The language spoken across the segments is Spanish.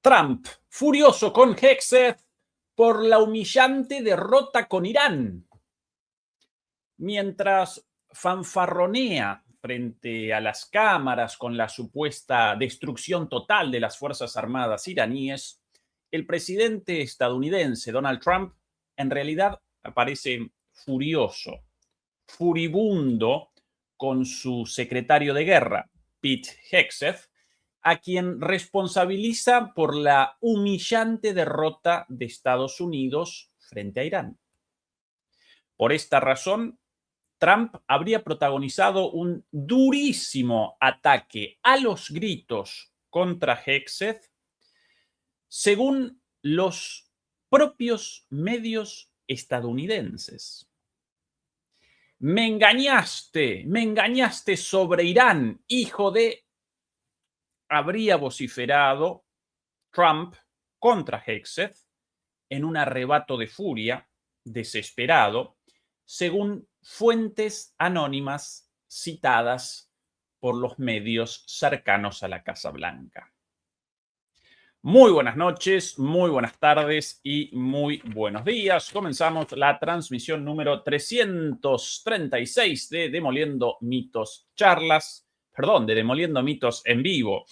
Trump, furioso con Hegseth por la humillante derrota con Irán. Mientras fanfarronea frente a las cámaras con la supuesta destrucción total de las Fuerzas Armadas iraníes, el presidente estadounidense Donald Trump en realidad aparece furioso, furibundo con su secretario de guerra, Pete Hegseth, a quien responsabiliza por la humillante derrota de Estados Unidos frente a Irán. Por esta razón, Trump habría protagonizado un durísimo ataque a los gritos contra Hegseth, según los propios medios estadounidenses. Me engañaste sobre Irán, hijo de... habría vociferado Trump contra Hegseth en un arrebato de furia, desesperado, según fuentes anónimas citadas por los medios cercanos a la Casa Blanca. Muy buenas noches, muy buenas tardes y muy buenos días. Comenzamos la transmisión número 336 de Demoliendo Mitos de Demoliendo Mitos en vivo.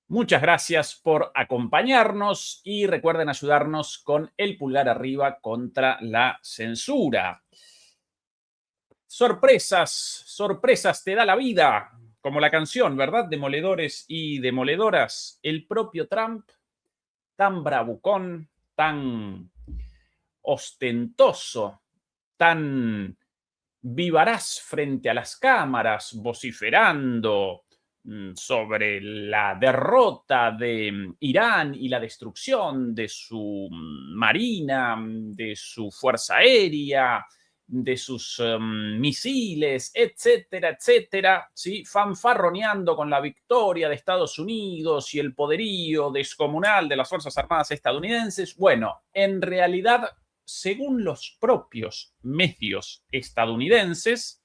Muchas gracias por acompañarnos y recuerden ayudarnos con el pulgar arriba contra la censura. Sorpresas te da la vida, como la canción, ¿verdad? Demoledores y demoledoras. El propio Trump, tan bravucón, tan ostentoso, tan vivaraz frente a las cámaras, vociferando sobre la derrota de Irán y la destrucción de su marina, de su fuerza aérea, de sus misiles, etcétera, etcétera, ¿sí? Fanfarroneando con la victoria de Estados Unidos y el poderío descomunal de las Fuerzas Armadas estadounidenses. Bueno, en realidad, según los propios medios estadounidenses,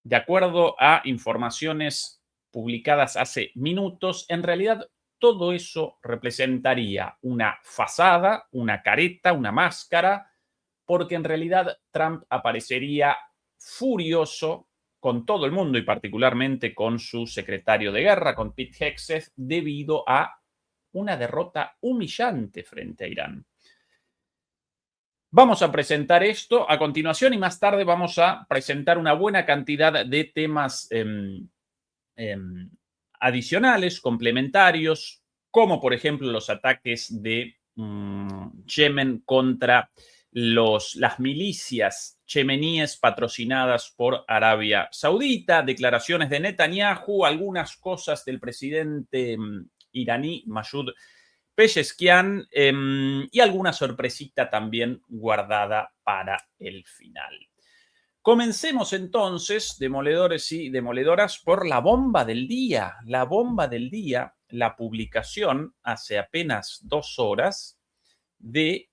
de acuerdo a informaciones publicadas hace minutos, en realidad todo eso representaría una fachada, una careta, una máscara, porque en realidad Trump aparecería furioso con todo el mundo y particularmente con su secretario de guerra, con Pete Hegseth, debido a una derrota humillante frente a Irán. Vamos a presentar esto a continuación y más tarde vamos a presentar una buena cantidad de temas adicionales, complementarios, como por ejemplo los ataques de Yemen contra las milicias yemeníes patrocinadas por Arabia Saudita, declaraciones de Netanyahu, algunas cosas del presidente iraní Masoud Pezeshkian y alguna sorpresita también guardada para el final. Comencemos entonces, demoledores y demoledoras, por la bomba del día. La bomba del día, la publicación hace apenas 2 horas de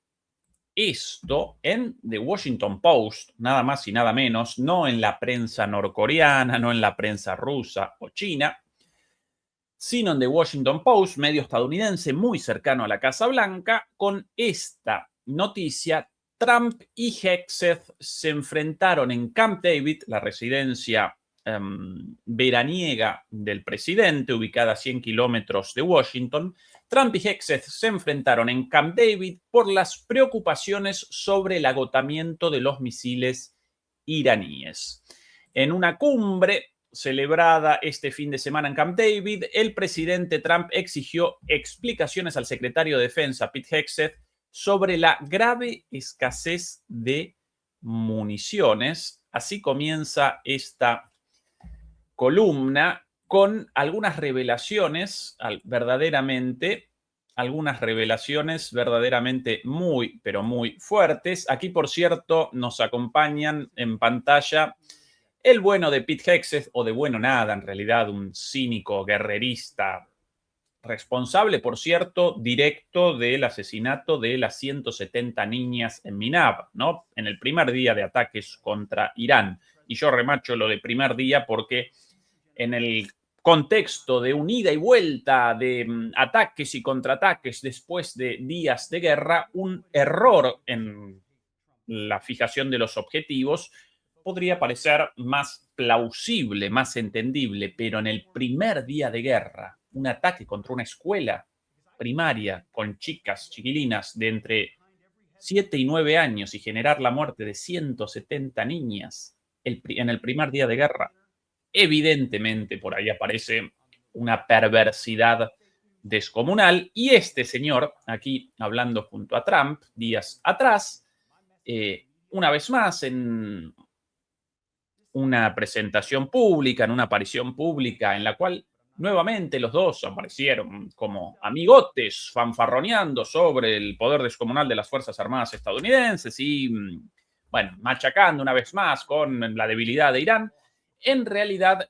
esto en The Washington Post, nada más y nada menos, no en la prensa norcoreana, no en la prensa rusa o china, sino en The Washington Post, medio estadounidense muy cercano a la Casa Blanca, con esta noticia: Trump y Hegseth se enfrentaron en Camp David, la residencia veraniega del presidente, ubicada a 100 kilómetros de Washington. Trump y Hegseth se enfrentaron en Camp David por las preocupaciones sobre el agotamiento de los misiles iraníes. En una cumbre celebrada este fin de semana en Camp David, el presidente Trump exigió explicaciones al secretario de Defensa, Pete Hegseth, sobre la grave escasez de municiones. Así comienza esta columna con algunas revelaciones verdaderamente muy, pero muy fuertes. Aquí, por cierto, nos acompañan en pantalla el bueno de Pete Hegseth, o de bueno nada, en realidad, un cínico guerrerista responsable, por cierto, directo del asesinato de las 170 niñas en Minab, ¿no? En el primer día de ataques contra Irán. Y yo remacho lo de primer día porque en el contexto de un ida y vuelta de ataques y contraataques después de días de guerra, un error en la fijación de los objetivos podría parecer más plausible, más entendible, pero en el primer día de guerra, un ataque contra una escuela primaria con chicas, chiquilinas de entre 7 y 9 años y generar la muerte de 170 niñas en el primer día de guerra, evidentemente por ahí aparece una perversidad descomunal. Y este señor, aquí hablando junto a Trump días atrás, una vez más en una presentación pública, en una aparición pública en la cual nuevamente los dos aparecieron como amigotes fanfarroneando sobre el poder descomunal de las Fuerzas Armadas estadounidenses y, bueno, machacando una vez más con la debilidad de Irán. En realidad,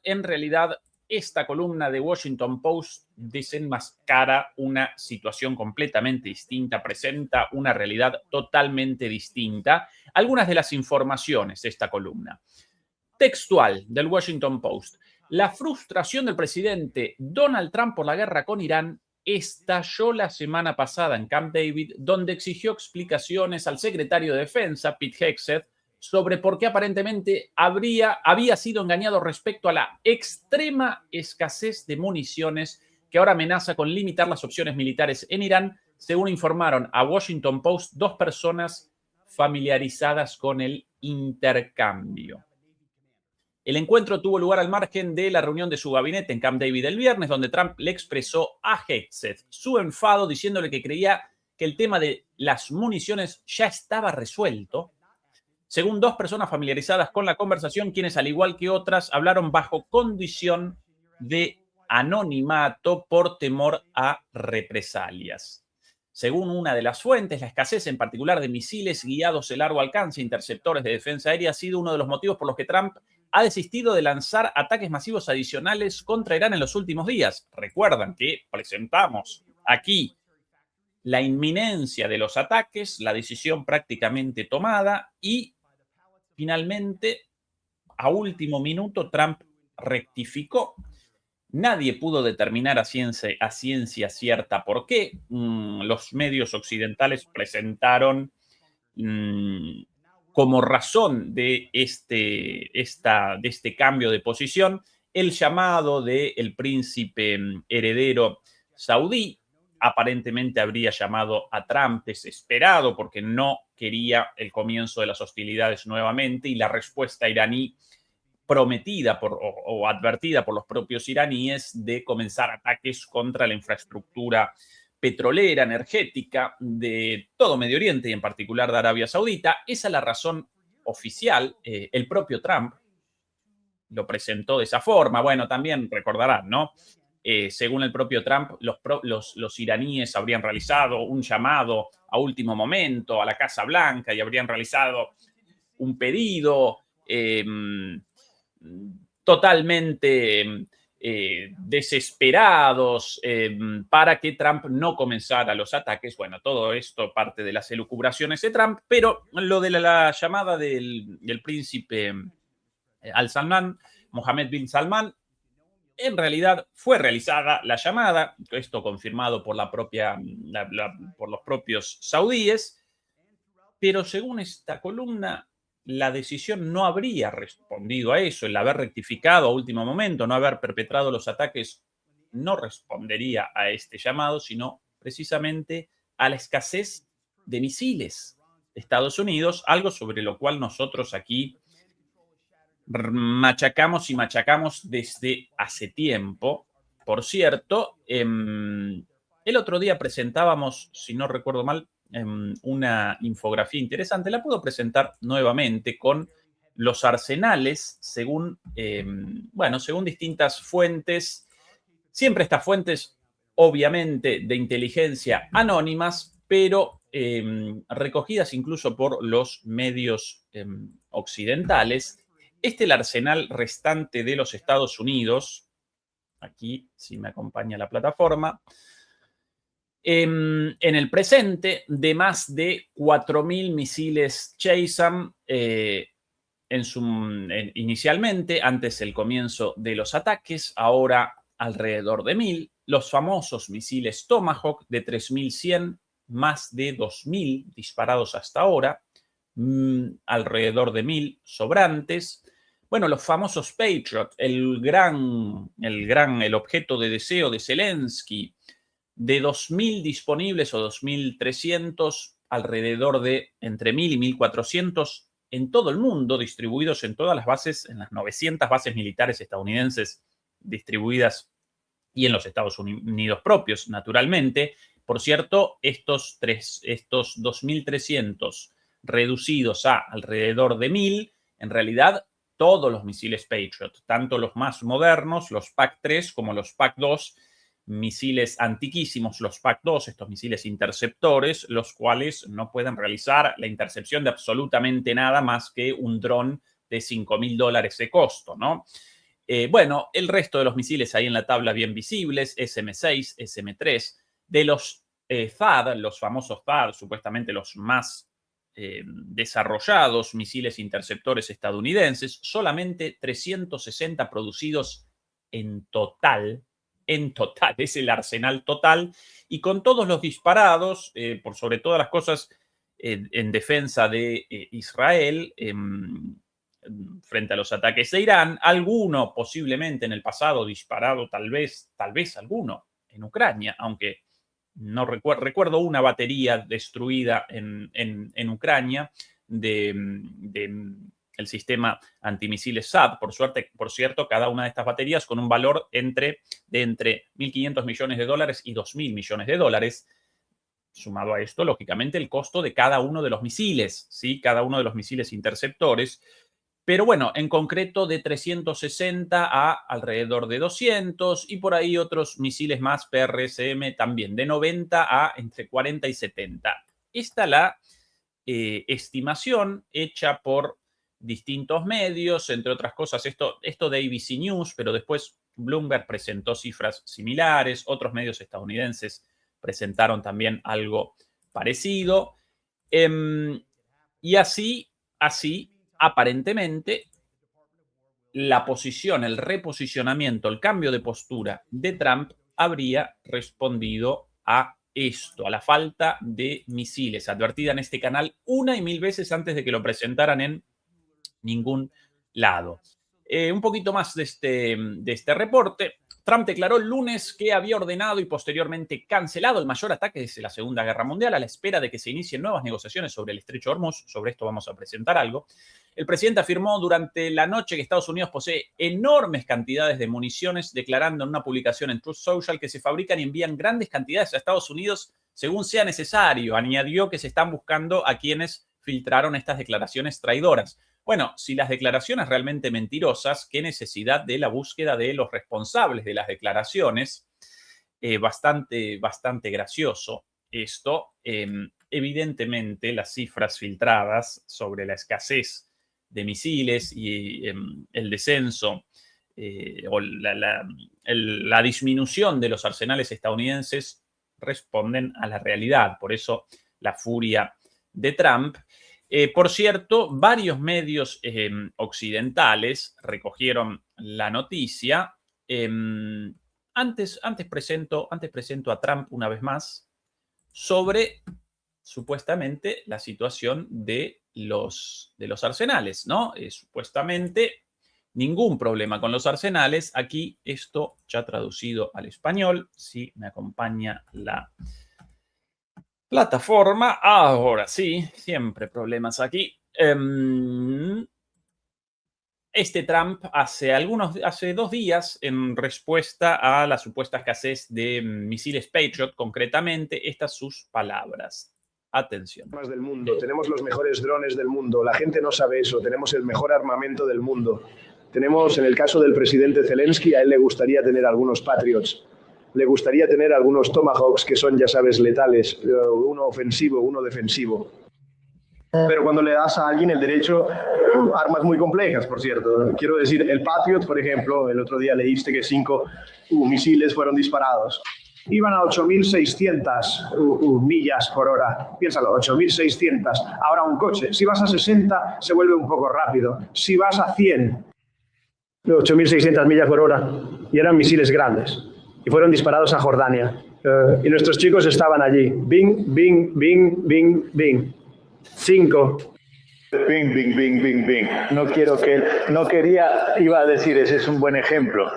esta columna de Washington Post desenmascara una situación completamente distinta, presenta una realidad totalmente distinta. Algunas de las informaciones de esta columna. Textual del Washington Post. La frustración del presidente Donald Trump por la guerra con Irán estalló la semana pasada en Camp David, donde exigió explicaciones al secretario de Defensa, Pete Hegseth, sobre por qué aparentemente había sido engañado respecto a la extrema escasez de municiones que ahora amenaza con limitar las opciones militares en Irán, según informaron a Washington Post dos personas familiarizadas con el intercambio. El encuentro tuvo lugar al margen de la reunión de su gabinete en Camp David el viernes, donde Trump le expresó a Hegseth su enfado diciéndole que creía que el tema de las municiones ya estaba resuelto. Según dos personas familiarizadas con la conversación, quienes al igual que otras hablaron bajo condición de anonimato por temor a represalias. Según una de las fuentes, la escasez en particular de misiles guiados de largo alcance, interceptores de defensa aérea, ha sido uno de los motivos por los que Trump ha desistido de lanzar ataques masivos adicionales contra Irán en los últimos días. Recuerdan que presentamos aquí la inminencia de los ataques, la decisión prácticamente tomada y finalmente, a último minuto, Trump rectificó. Nadie pudo determinar a ciencia cierta por qué. Los medios occidentales presentaron como razón de este cambio de posición el llamado del príncipe heredero saudí. Aparentemente habría llamado a Trump desesperado porque no quería el comienzo de las hostilidades nuevamente, y la respuesta iraní prometida o advertida por los propios iraníes de comenzar ataques contra la infraestructura petrolera, energética de todo Medio Oriente y en particular de Arabia Saudita. Esa es la razón oficial. El propio Trump lo presentó de esa forma. Bueno, también recordarán, ¿no? Según el propio Trump, los iraníes habrían realizado un llamado a último momento a la Casa Blanca y habrían realizado un pedido totalmente desesperados para que Trump no comenzara los ataques. Bueno, todo esto parte de las elucubraciones de Trump, pero lo de la llamada del príncipe Al Salman, Mohammed bin Salman, en realidad fue realizada la llamada, esto confirmado por por los propios saudíes, pero según esta columna, la decisión no habría respondido a eso. El haber rectificado a último momento, no haber perpetrado los ataques, no respondería a este llamado, sino precisamente a la escasez de misiles de Estados Unidos, algo sobre lo cual nosotros aquí machacamos y machacamos desde hace tiempo. Por cierto, el otro día presentábamos, si no recuerdo mal, una infografía interesante. La puedo presentar nuevamente con los arsenales según distintas fuentes. Siempre estas fuentes, obviamente, de inteligencia anónimas, pero recogidas incluso por los medios occidentales. El arsenal restante de los Estados Unidos, aquí si me acompaña la plataforma, en el presente, de más de 4.000 misiles JASSM inicialmente, antes del comienzo de los ataques. Ahora alrededor de 1000. Los famosos misiles Tomahawk de 3100, más de 2000 disparados hasta ahora, alrededor de 1000 sobrantes. Bueno, los famosos Patriot, el objeto de deseo de Zelensky, de 2000 disponibles o 2300, alrededor de entre 1000 y 1400 en todo el mundo, distribuidos en todas las bases, en las 900 bases militares estadounidenses distribuidas y en los Estados Unidos propios, naturalmente. Por cierto, estos 2300 reducidos a alrededor de 1000, en realidad todos los misiles Patriot, tanto los más modernos, los PAC-3, como los PAC-2, misiles antiquísimos, los PAC-2, estos misiles interceptores, los cuales no pueden realizar la intercepción de absolutamente nada más que un dron de $5.000 de costo, ¿no? Bueno, el resto de los misiles ahí en la tabla bien visibles, SM-6, SM-3, de los THAAD, los famosos THAAD, supuestamente los más desarrollados misiles interceptores estadounidenses, solamente 360 producidos en total, es el arsenal total, y con todos los disparados, por sobre todas las cosas, en defensa de Israel, frente a los ataques de Irán, alguno posiblemente en el pasado disparado, tal vez alguno en Ucrania, aunque no recuerdo una batería destruida en Ucrania el sistema antimisiles SAD. Por cierto, cada una de estas baterías con un valor de entre $1.500 millones y $2.000 millones. Sumado a esto, lógicamente, el costo de cada uno de los misiles, ¿sí? Cada uno de los misiles interceptores. Pero bueno, en concreto de 360 a alrededor de 200 y por ahí otros misiles más PRSM también de 90 a entre 40 y 70. Esta la estimación hecha por distintos medios, entre otras cosas, esto de ABC News, pero después Bloomberg presentó cifras similares, otros medios estadounidenses presentaron también algo parecido. Y así, aparentemente, la posición, el reposicionamiento, el cambio de postura de Trump habría respondido a esto, a la falta de misiles, advertida en este canal una y mil veces antes de que lo presentaran en ningún lado. Un poquito más de este reporte. Trump declaró el lunes que había ordenado y posteriormente cancelado el mayor ataque desde la Segunda Guerra Mundial a la espera de que se inicien nuevas negociaciones sobre el Estrecho de Hormuz. Sobre esto vamos a presentar algo. El presidente afirmó durante la noche que Estados Unidos posee enormes cantidades de municiones, declarando en una publicación en Truth Social que se fabrican y envían grandes cantidades a Estados Unidos según sea necesario. Añadió que se están buscando a quienes filtraron estas declaraciones traidoras. Bueno, si las declaraciones realmente mentirosas, ¿qué necesidad de la búsqueda de los responsables de las declaraciones? Bastante gracioso esto. Evidentemente, las cifras filtradas sobre la escasez de misiles y el descenso o la disminución de los arsenales estadounidenses responden a la realidad. Por eso, la furia de Trump. Por cierto, varios medios occidentales recogieron la noticia. Antes presento a Trump una vez más sobre supuestamente la situación de los arsenales, ¿no? Supuestamente ningún problema con los arsenales. Aquí esto ya traducido al español, si me acompaña la plataforma. Ahora sí, siempre problemas aquí. Trump hace 2 días, en respuesta a la supuesta escasez de misiles Patriot, concretamente, estas sus palabras. Atención. Del mundo. Tenemos los mejores drones del mundo. La gente no sabe eso. Tenemos el mejor armamento del mundo. Tenemos, en el caso del presidente Zelensky, a él le gustaría tener algunos Patriots. Le gustaría tener algunos Tomahawks que son, ya sabes, letales. Uno ofensivo, uno defensivo. Pero cuando le das a alguien el derecho, armas muy complejas, por cierto. Quiero decir, el Patriot, por ejemplo, el otro día leíste que 5 misiles fueron disparados. Iban a 8.600 millas por hora. Piénsalo, 8.600. Ahora un coche, si vas a 60, se vuelve un poco rápido. Si vas a 100, 8.600 millas por hora. y eran misiles grandes y fueron disparados a Jordania. Y nuestros chicos estaban allí. Bing, bing, bing, bing, bing. 5. Bing, bing, bing, bing, bing. No quería, iba a decir, ese es un buen ejemplo.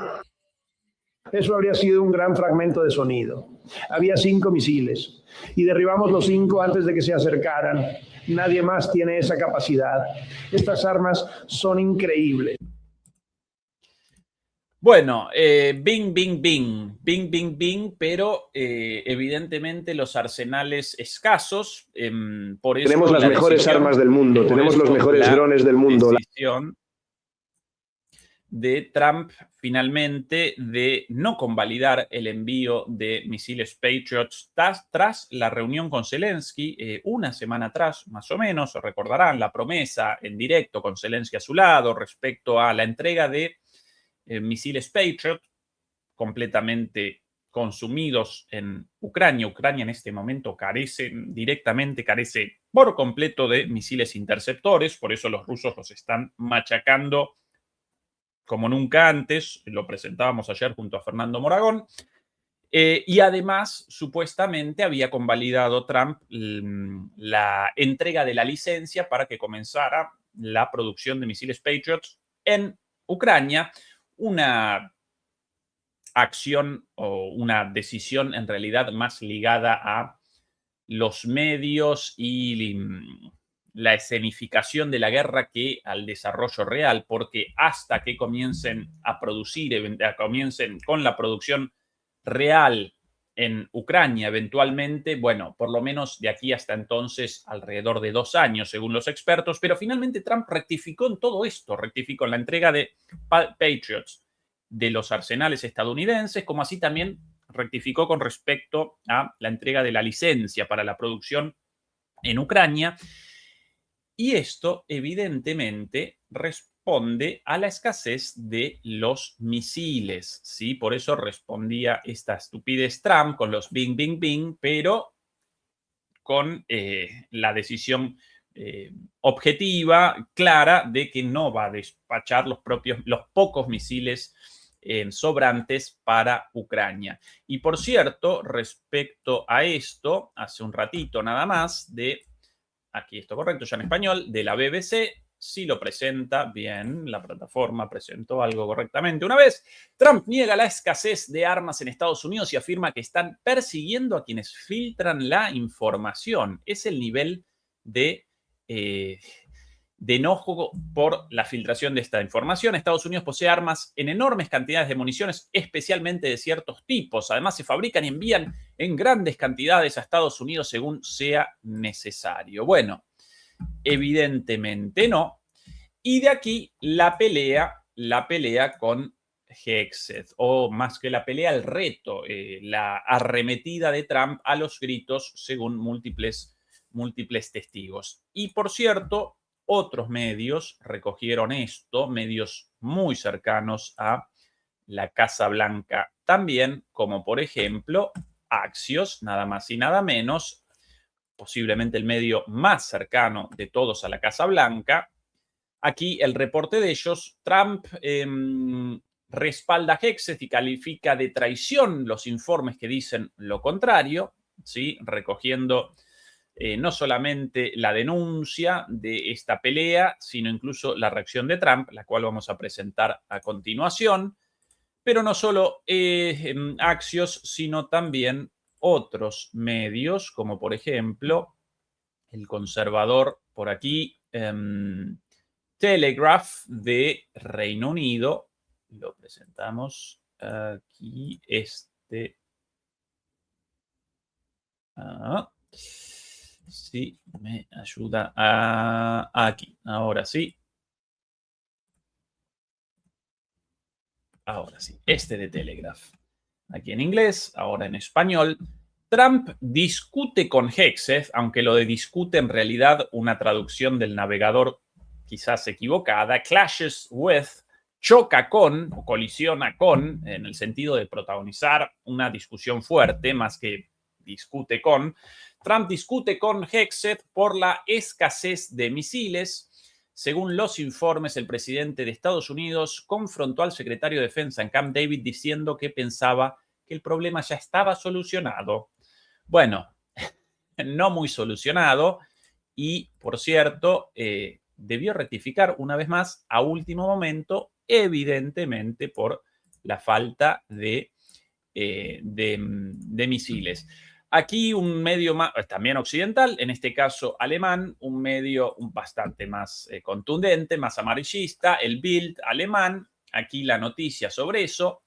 Eso habría sido un gran fragmento de sonido. Había 5 misiles y derribamos los 5 antes de que se acercaran. Nadie más tiene esa capacidad. Estas armas son increíbles. Bueno, bing, bing, bing, bing, bing, bing, pero evidentemente los arsenales escasos. Por eso tenemos las mejores armas del mundo, tenemos los mejores drones del mundo. La decisión de Trump finalmente de no convalidar el envío de misiles Patriots tras la reunión con Zelensky, una semana atrás, más o menos, recordarán la promesa en directo con Zelensky a su lado respecto a la entrega de misiles Patriot completamente consumidos en Ucrania. Ucrania en este momento carece por completo de misiles interceptores, por eso los rusos los están machacando como nunca antes. Lo presentábamos ayer junto a Fernando Moragón. Y además, supuestamente había convalidado Trump la entrega de la licencia para que comenzara la producción de misiles Patriots en Ucrania. Una acción o una decisión en realidad más ligada a los medios y la escenificación de la guerra que al desarrollo real, porque hasta que comiencen a producir, comiencen con la producción real en Ucrania eventualmente, bueno, por lo menos de aquí hasta entonces alrededor de 2 años, según los expertos, pero finalmente Trump rectificó en todo esto, rectificó en la entrega de Patriots de los arsenales estadounidenses, como así también rectificó con respecto a la entrega de la licencia para la producción en Ucrania. Y esto evidentemente responde a la escasez de los misiles, ¿sí? Por eso respondía esta estupidez Trump con los bing, bing, bing, pero con la decisión objetiva, clara, de que no va a despachar los pocos misiles sobrantes para Ucrania. Y por cierto, respecto a esto, hace un ratito nada más aquí está correcto, ya en español, de la BBC, sí lo presenta bien, la plataforma presentó algo correctamente. Una vez, Trump niega la escasez de armas en Estados Unidos y afirma que están persiguiendo a quienes filtran la información. Es el nivel de enojo por la filtración de esta información. Estados Unidos posee armas en enormes cantidades de municiones, especialmente de ciertos tipos. Además, se fabrican y envían en grandes cantidades a Estados Unidos según sea necesario. Bueno, evidentemente no. Y de aquí la pelea con Hegseth, o más que la pelea, el reto, la arremetida de Trump a los gritos según múltiples testigos. Y por cierto, otros medios recogieron esto, medios muy cercanos a la Casa Blanca también, como por ejemplo Axios, nada más y nada menos, posiblemente el medio más cercano de todos a la Casa Blanca. Aquí el reporte de ellos: Trump respalda a Hegseth y califica de traición los informes que dicen lo contrario, ¿sí? Recogiendo no solamente la denuncia de esta pelea, sino incluso la reacción de Trump, la cual vamos a presentar a continuación. Pero no solo Axios, sino también otros medios, como por ejemplo el conservador por aquí, Telegraph de Reino Unido. Lo presentamos aquí, sí, me ayuda aquí. Ahora sí. Ahora sí, de Telegraph. Aquí en inglés, ahora en español. Trump discute con Hegseth, aunque lo de discute en realidad una traducción del navegador quizás equivocada. Clashes with, choca con o colisiona con, en el sentido de protagonizar una discusión fuerte, más que discute con. Trump discute con Hegseth por la escasez de misiles. Según los informes, el presidente de Estados Unidos confrontó al secretario de Defensa en Camp David diciendo que pensaba que el problema ya estaba solucionado. Bueno, no muy solucionado y, por cierto, debió rectificar una vez más a último momento, evidentemente por la falta de misiles. Aquí un medio más, también occidental, en este caso alemán, un medio bastante más contundente, más amarillista, el Bild alemán. Aquí la noticia sobre eso.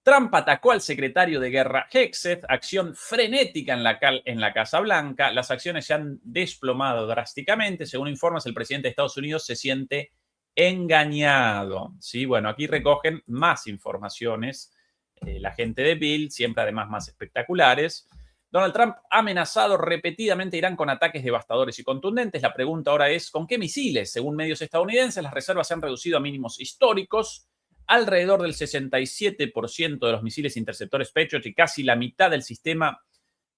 Trump atacó al secretario de Guerra Hegseth, acción frenética en la Casa Blanca. Las acciones se han desplomado drásticamente. Según informes, el presidente de Estados Unidos se siente engañado. ¿Sí? Bueno, aquí recogen más informaciones. La gente de Bild, siempre además más espectaculares. Donald Trump ha amenazado repetidamente a Irán con ataques devastadores y contundentes. La pregunta ahora es, ¿con qué misiles? Según medios estadounidenses, las reservas se han reducido a mínimos históricos. Alrededor del 67% de los misiles interceptores Patriot y casi la mitad del sistema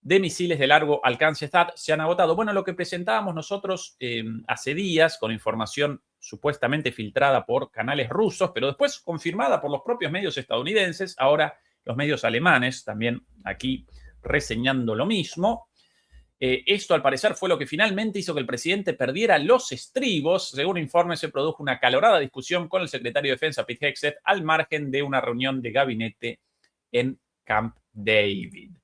de misiles de largo alcance THAAD se han agotado. Bueno, lo que presentábamos nosotros hace días con información supuestamente filtrada por canales rusos, pero después confirmada por los propios medios estadounidenses, ahora los medios alemanes también aquí reseñando lo mismo. Esto, al parecer, fue lo que finalmente hizo que el presidente perdiera los estribos. Según informes, se produjo una acalorada discusión con el secretario de Defensa, Pete Hegseth, al margen de una reunión de gabinete en Camp David.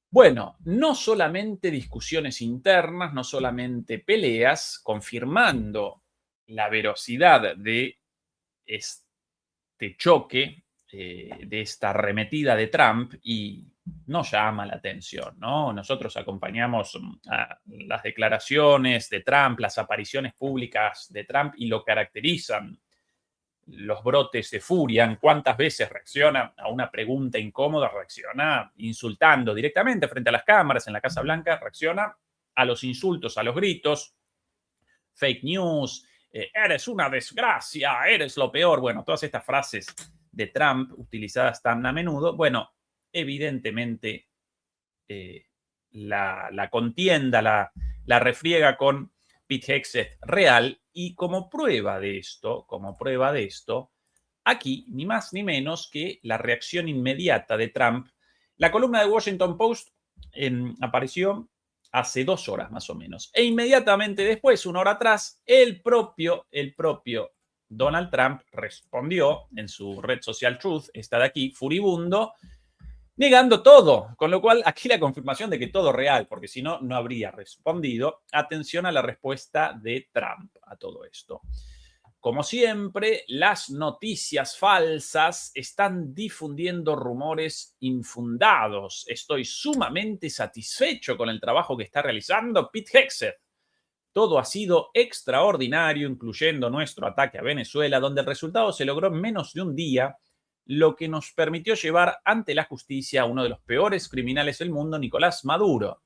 Bueno, no solamente discusiones internas, no solamente peleas, confirmando la veracidad de este choque, de esta arremetida de Trump, y no llama la atención, ¿no? Nosotros acompañamos a las declaraciones de Trump, las apariciones públicas de Trump y lo caracterizan los brotes de furia. ¿Cuántas veces reacciona a una pregunta incómoda? Reacciona insultando directamente frente a las cámaras en la Casa Blanca, reacciona a los insultos, a los gritos, fake news, eres una desgracia, eres lo peor. Bueno, todas estas frases de Trump utilizadas tan a menudo, bueno, evidentemente la contienda, la refriega con Pete Hegseth real, y como prueba de esto, aquí ni más ni menos que la reacción inmediata de Trump. La columna de Washington Post apareció hace 2 horas más o menos, e inmediatamente después, 1 hora atrás, el propio Donald Trump respondió en su red social Truth, está de aquí, furibundo, negando todo, con lo cual aquí la confirmación de que todo real, porque si no, no habría respondido. Atención a la respuesta de Trump a todo esto. Como siempre, las noticias falsas están difundiendo rumores infundados. Estoy sumamente satisfecho con el trabajo que está realizando Pete Hegseth. Todo ha sido extraordinario, incluyendo nuestro ataque a Venezuela, donde el resultado se logró en menos de un día, lo que nos permitió llevar ante la justicia a uno de los peores criminales del mundo, Nicolás Maduro.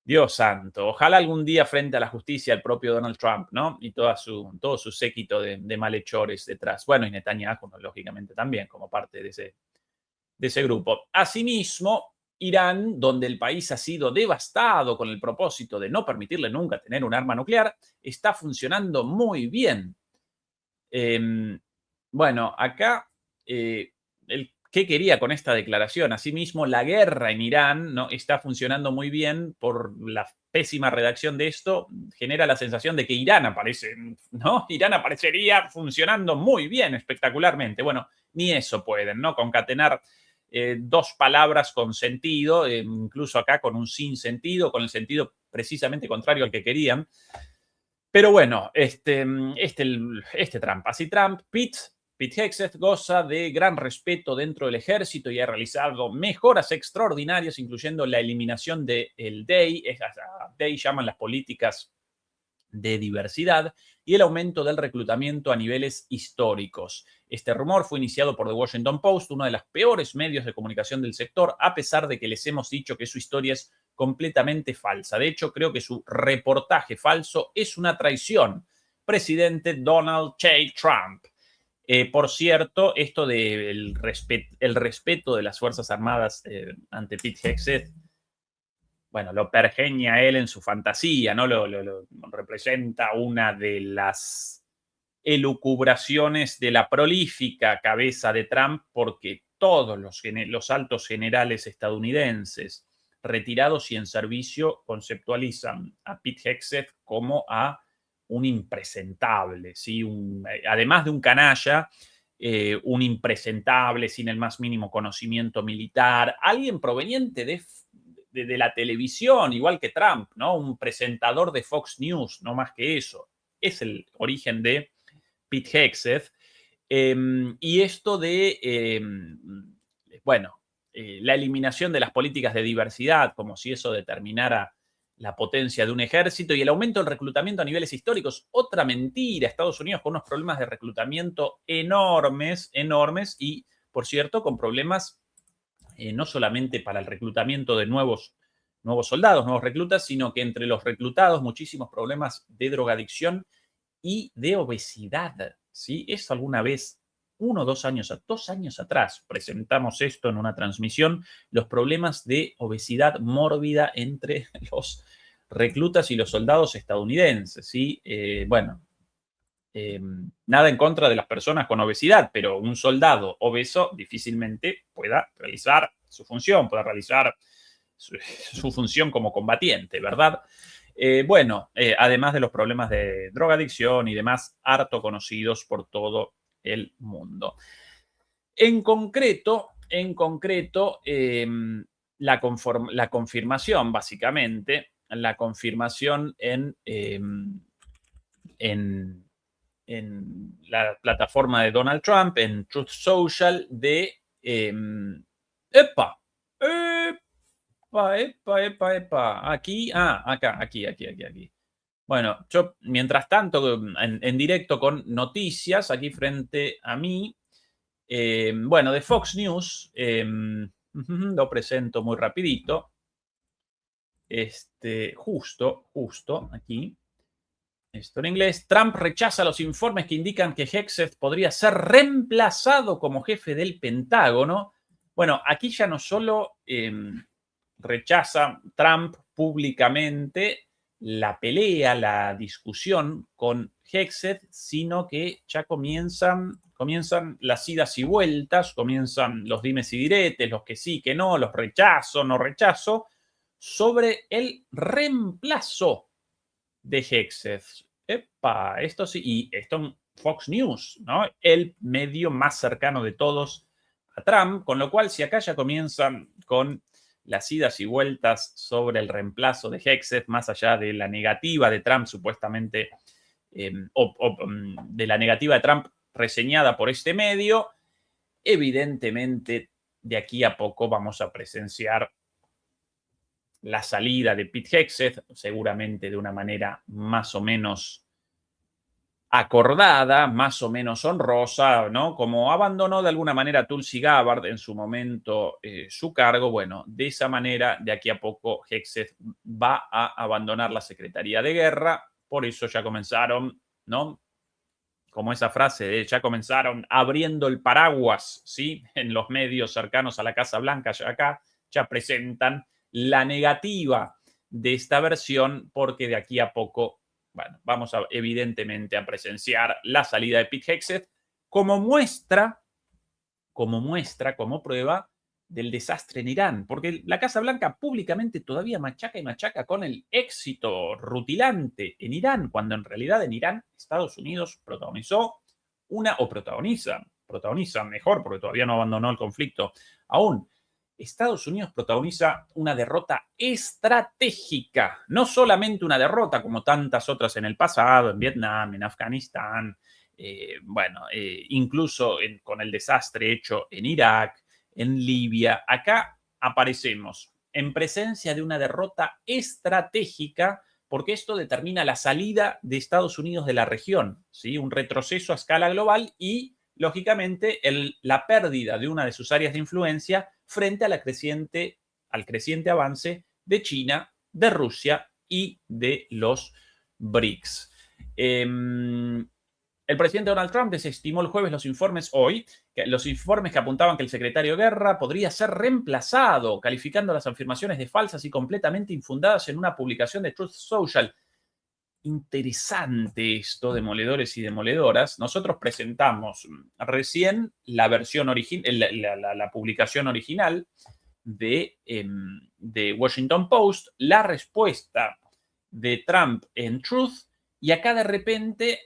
Dios santo, ojalá algún día frente a la justicia el propio Donald Trump, ¿no? Y todo su séquito de malhechores detrás. Bueno, y Netanyahu, lógicamente, también como parte de ese grupo. Asimismo, Irán, donde el país ha sido devastado con el propósito de no permitirle nunca tener un arma nuclear, está funcionando muy bien. Bueno, acá, ¿qué quería con esta declaración? Asimismo, la guerra en Irán, ¿no?, está funcionando muy bien. Por la pésima redacción de esto, genera la sensación de que Irán aparece, ¿no? Irán aparecería funcionando muy bien, espectacularmente. Bueno, ni eso pueden, ¿no? Concatenar 2 palabras con sentido, incluso acá con un sin sentido, con el sentido precisamente contrario al que querían. Pero bueno, Trump. Así Trump, Pete Hegseth goza de gran respeto dentro del ejército y ha realizado mejoras extraordinarias, incluyendo la eliminación del DEI, DEI llaman las políticas de diversidad, y el aumento del reclutamiento a niveles históricos. Este rumor fue iniciado por The Washington Post, uno de los peores medios de comunicación del sector, a pesar de que les hemos dicho que su historia es completamente falsa. De hecho, creo que su reportaje falso es una traición. Presidente Donald J. Trump. Por cierto, esto del respeto de las Fuerzas Armadas ante Pete Hegseth, bueno, lo pergeña él en su fantasía, ¿no? Lo representa una de las elucubraciones de la prolífica cabeza de Trump, porque todos los altos generales estadounidenses retirados y en servicio conceptualizan a Pete Hegseth como a un impresentable, ¿sí? Además de un canalla, un impresentable sin el más mínimo conocimiento militar, alguien proveniente de la televisión, igual que Trump, ¿no? Un presentador de Fox News, no más que eso. Es el origen de Pete Hegseth. Y esto de, bueno, la eliminación de las políticas de diversidad, como si eso determinara la potencia de un ejército, y el aumento del reclutamiento a niveles históricos. Otra mentira. Estados Unidos con unos problemas de reclutamiento enormes, enormes, y, por cierto, con problemas no solamente para el reclutamiento de nuevos soldados, nuevos reclutas, sino que entre los reclutados muchísimos problemas de drogadicción y de obesidad, ¿sí? Eso alguna vez, 2 años atrás, presentamos esto en una transmisión, los problemas de obesidad mórbida entre los reclutas y los soldados estadounidenses, ¿sí? Bueno, nada en contra de las personas con obesidad, pero un soldado obeso difícilmente pueda realizar su función, pueda realizar su función como combatiente, ¿verdad? Bueno, además de los problemas de drogadicción y demás, harto conocidos por todo el mundo. En concreto, la confirmación, básicamente, la confirmación en la plataforma de Donald Trump, en Truth Social, de ¡epa! Aquí, acá, aquí. Bueno, yo, mientras tanto, en directo con noticias, aquí frente a mí, bueno, de Fox News, lo presento muy rapidito. Justo aquí. Esto en inglés. Trump rechaza los informes que indican que Hegseth podría ser reemplazado como jefe del Pentágono. Bueno, aquí ya no solo rechaza Trump públicamente la pelea, la discusión con Hegseth, sino que ya comienzan las idas y vueltas, comienzan los dimes y diretes, los que sí, que no, los rechazo, no rechazo, sobre el reemplazo de Hegseth. Epa, esto sí, y esto en Fox News, ¿no? El medio más cercano de todos a Trump, con lo cual si acá ya comienzan con las idas y vueltas sobre el reemplazo de Hegseth, más allá de la negativa de Trump supuestamente, de la negativa de Trump reseñada por este medio, evidentemente de aquí a poco vamos a presenciar la salida de Pete Hegseth, seguramente de una manera más o menos acordada, más o menos honrosa, ¿no? Como abandonó de alguna manera Tulsi Gabbard en su momento su cargo, bueno, de esa manera, de aquí a poco, Hegseth va a abandonar la Secretaría de Guerra, por eso ya comenzaron, ¿no? Como esa frase de ya comenzaron abriendo el paraguas, ¿sí? En los medios cercanos a la Casa Blanca, ya acá, ya presentan la negativa de esta versión, porque de aquí a poco, bueno, vamos evidentemente a presenciar la salida de Pete Hegseth como muestra, como prueba del desastre en Irán, porque la Casa Blanca públicamente todavía machaca y machaca con el éxito rutilante en Irán, cuando en realidad en Irán Estados Unidos protagoniza mejor, porque todavía no abandonó el conflicto aún. Estados Unidos protagoniza una derrota estratégica, no solamente una derrota como tantas otras en el pasado, en Vietnam, en Afganistán, incluso con el desastre hecho en Irak, en Libia. Acá aparecemos en presencia de una derrota estratégica, porque esto determina la salida de Estados Unidos de la región, ¿sí? Un retroceso a escala global y, lógicamente, la pérdida de una de sus áreas de influencia frente al creciente avance de China, de Rusia y de los BRICS. El presidente Donald Trump desestimó el jueves los informes que apuntaban que el secretario de Guerra podría ser reemplazado, calificando las afirmaciones de falsas y completamente infundadas en una publicación de Truth Social. Interesante esto, demoledores y demoledoras. Nosotros presentamos recién la versión la publicación original de Washington Post, la respuesta de Trump en Truth, y acá de repente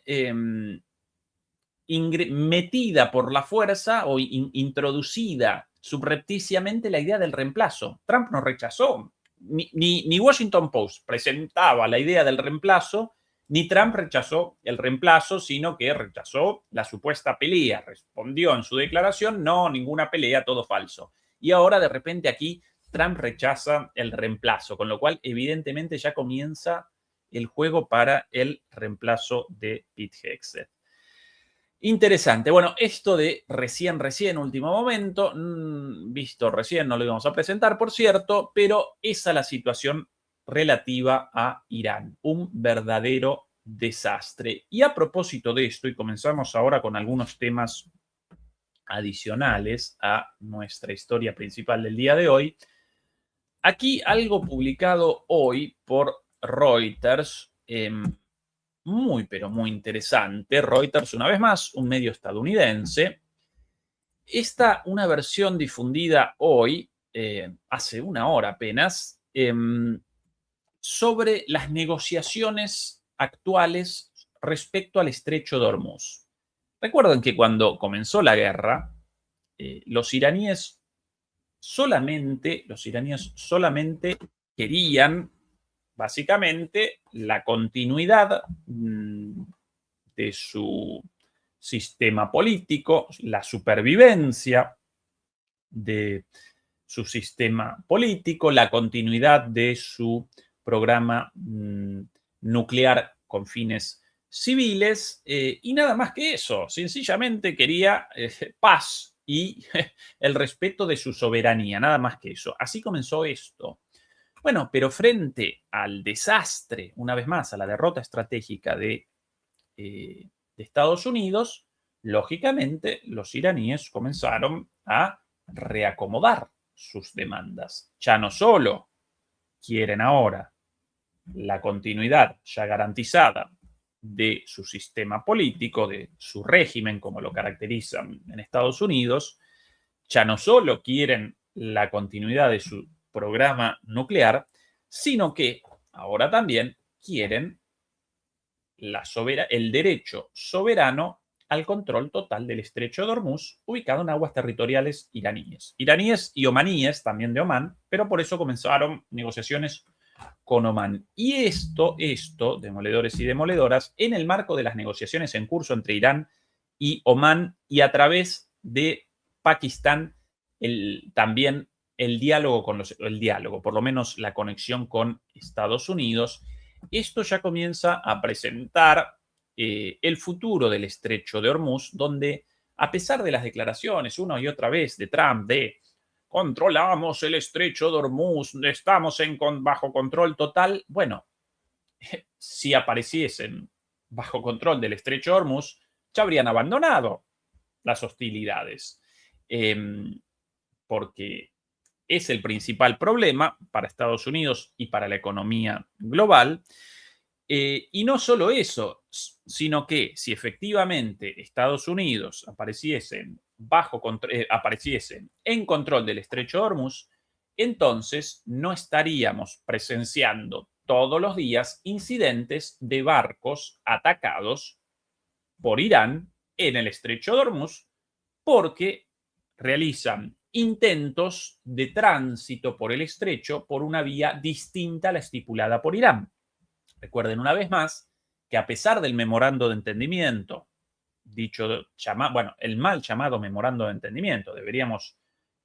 metida por la fuerza o introducida subrepticiamente la idea del reemplazo. Trump no rechazó. Ni Washington Post presentaba la idea del reemplazo, ni Trump rechazó el reemplazo, sino que rechazó la supuesta pelea. Respondió en su declaración, no, ninguna pelea, todo falso. Y ahora, de repente, aquí Trump rechaza el reemplazo, con lo cual, evidentemente, ya comienza el juego para el reemplazo de Pete Hegseth. Interesante. Bueno, esto de recién, último momento, visto recién, no lo íbamos a presentar, por cierto, pero esa es la situación relativa a Irán. Un verdadero desastre. Y a propósito de esto, y comenzamos ahora con algunos temas adicionales a nuestra historia principal del día de hoy, aquí algo publicado hoy por Reuters, muy, pero muy interesante. Reuters, una vez más, un medio estadounidense. Una versión difundida hoy, hace una hora apenas, sobre las negociaciones actuales respecto al estrecho de Hormuz. Recuerden que cuando comenzó la guerra, los iraníes solamente querían básicamente la continuidad de su sistema político, la supervivencia de su sistema político, la continuidad de su programa nuclear con fines civiles y nada más que eso. Sencillamente quería paz y el respeto de su soberanía, nada más que eso. Así comenzó esto. Bueno, pero frente al desastre, una vez más, a la derrota estratégica de Estados Unidos, lógicamente los iraníes comenzaron a reacomodar sus demandas. Ya no solo quieren ahora la continuidad ya garantizada de su sistema político, de su régimen, como lo caracterizan en Estados Unidos, ya no solo quieren la continuidad de su programa nuclear, sino que ahora también quieren el derecho soberano al control total del estrecho de Hormuz, ubicado en aguas territoriales iraníes. Iraníes y omaníes, también de Omán, pero por eso comenzaron negociaciones con Omán. Y esto, demoledores y demoledoras, en el marco de las negociaciones en curso entre Irán y Omán y a través de Pakistán, también el diálogo, por lo menos la conexión con Estados Unidos. Esto ya comienza a presentar el futuro del estrecho de Hormuz, donde a pesar de las declaraciones una y otra vez de Trump de controlamos el estrecho de Hormuz, estamos bajo control total, bueno, si apareciesen bajo control del estrecho de Hormuz, ya habrían abandonado las hostilidades, porque es el principal problema para Estados Unidos y para la economía global. Y no solo eso, sino que si efectivamente Estados Unidos apareciesen en control del estrecho de Hormuz, entonces no estaríamos presenciando todos los días incidentes de barcos atacados por Irán en el estrecho de Hormuz porque realizan intentos de tránsito por el estrecho por una vía distinta a la estipulada por Irán. Recuerden una vez más que a pesar del memorando de entendimiento, el mal llamado memorando de entendimiento, deberíamos